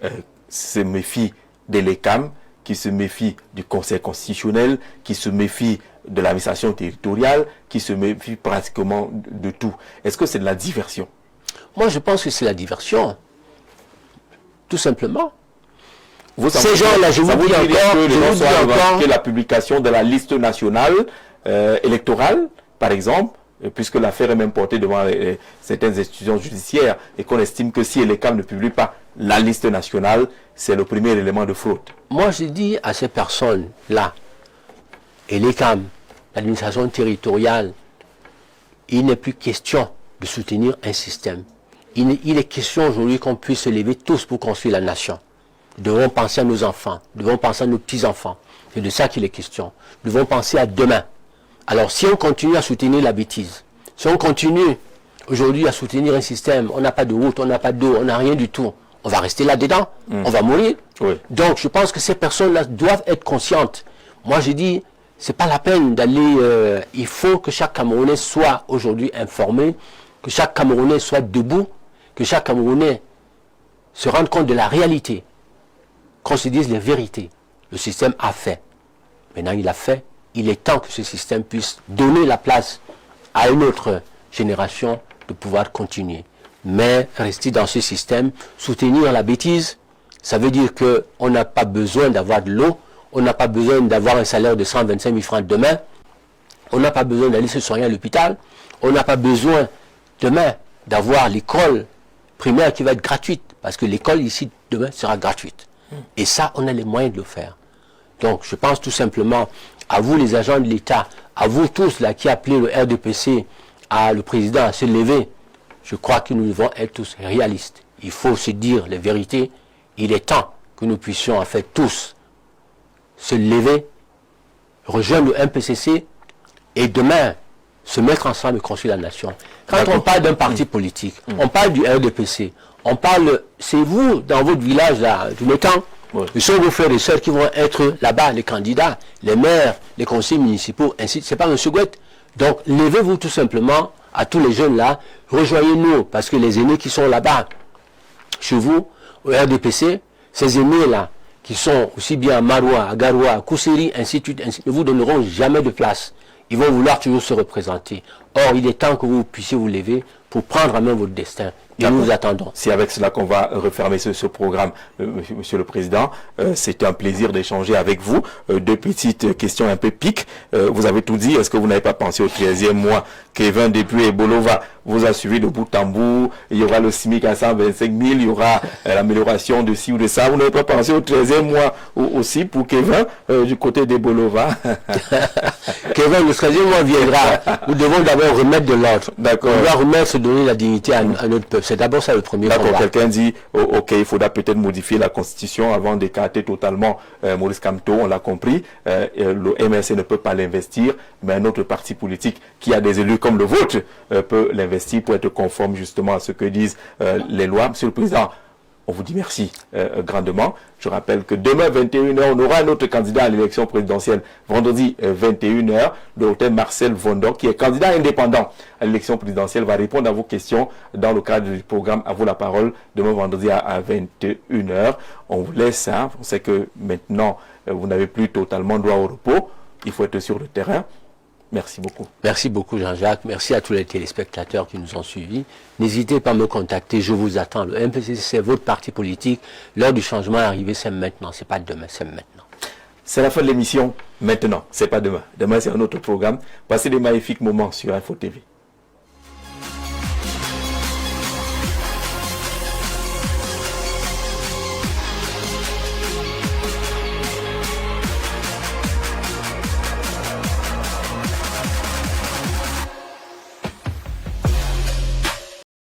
se méfie de l'ECAM, qui se méfie du Conseil constitutionnel, qui se méfie de l'administration territoriale, qui se méfie pratiquement de tout. Est-ce que c'est de la diversion? Moi, je pense que c'est la diversion. Tout simplement. Ces gens-là, je vous dis encore, que la publication de la liste nationale électorale, par exemple, puisque l'affaire est même portée devant certaines institutions judiciaires et qu'on estime que si l'ECAM ne publie pas la liste nationale, c'est le premier élément de fraude. Moi, je dis à ces personnes-là, et l'ECAM, l'administration territoriale, il n'est plus question de soutenir un système. Il est question aujourd'hui qu'on puisse se lever tous pour construire la nation. Nous devons penser à nos enfants, nous devons penser à nos petits-enfants. C'est de ça qu'il est question. Nous devons penser à demain. Alors, si on continue à soutenir la bêtise, si on continue aujourd'hui à soutenir un système, on n'a pas de route, on n'a pas d'eau, on n'a rien du tout, on va rester là-dedans, on va mourir. Oui. Donc, je pense que ces personnes-là doivent être conscientes. Moi, je dis, c'est pas la peine d'aller... il faut que chaque Camerounais soit aujourd'hui informé, que chaque Camerounais soit debout, que chaque Camerounais se rende compte de la réalité, qu'on se dise les vérités. Le système a fait. Maintenant, il a fait. Il est temps que ce système puisse donner la place à une autre génération de pouvoir continuer. Mais rester dans ce système, soutenir la bêtise, ça veut dire qu'on n'a pas besoin d'avoir de l'eau, on n'a pas besoin d'avoir un salaire de 125 000 francs demain, on n'a pas besoin d'aller se soigner à l'hôpital, on n'a pas besoin demain d'avoir l'école primaire qui va être gratuite, parce que l'école ici demain sera gratuite. Et ça, on a les moyens de le faire. Donc, je pense tout simplement à vous les agents de l'État, à vous tous là qui appelez le RDPC, à le président à se lever, je crois que nous devons être tous réalistes. Il faut se dire les vérités. Il est temps que nous puissions en fait tous se lever, rejoindre le MPCC et demain se mettre ensemble et construire la nation. Quand on parle d'un parti politique, on parle du RDPC, on parle, c'est vous dans votre village là, du temps. Ce sont vos frères et sœurs qui vont être là-bas, les candidats, les maires, les conseils municipaux, ainsi de suite. C'est pas M. Gouette. Donc, levez-vous tout simplement à tous les jeunes là, rejoignez-nous, parce que les aînés qui sont là-bas, chez vous, au RDPC, ces aînés là, qui sont aussi bien à Maroua, à Garoua, à Kousseri, ainsi de suite, ne vous donneront jamais de place. Ils vont vouloir toujours se représenter. Or, il est temps que vous puissiez vous lever pour prendre en main votre destin. Et nous vous attendons. C'est avec cela qu'on va refermer ce programme, Monsieur le Président. C'était un plaisir d'échanger avec vous. Deux petites questions un peu piques. Vous avez tout dit. Est-ce que vous n'avez pas pensé au 13e mois? Kevin Depuis et Bolova vous a suivi de bout en bout. Il y aura le SMIC à 125 000. Il y aura l'amélioration de ci ou de ça. Vous n'avez pas pensé au 13e mois aussi pour Kevin du côté des Bolova? Kevin, le 13e mois viendra. Nous devons d'abord remettre de l'ordre. D'accord. On doit remettre, se donner la dignité à notre peuple. C'est d'abord ça le premier combat. D'accord, quelqu'un dit, ok, il faudra peut-être modifier la constitution avant d'écarter totalement Maurice Kamto, on l'a compris. Le MRC ne peut pas l'investir, mais un autre parti politique qui a des élus comme le vôtre peut l'investir pour être conforme justement à ce que disent les lois. Monsieur le Président, on vous dit merci grandement. Je rappelle que demain, 21h, on aura un autre candidat à l'élection présidentielle. Vendredi, 21h, le docteur Marcel Vondor, qui est candidat indépendant à l'élection présidentielle, va répondre à vos questions dans le cadre du programme À vous la parole, demain vendredi à 21h. On vous laisse, hein. On sait que maintenant, vous n'avez plus totalement droit au repos. Il faut être sur le terrain. Merci beaucoup. Merci beaucoup Jean-Jacques. Merci à tous les téléspectateurs qui nous ont suivis. N'hésitez pas à me contacter, je vous attends. Le MPCC, c'est votre parti politique. L'heure du changement est arrivée, c'est maintenant. C'est pas demain, c'est maintenant. C'est la fin de l'émission. Maintenant, c'est pas demain. Demain, c'est un autre programme. Passez des magnifiques moments sur Info TV.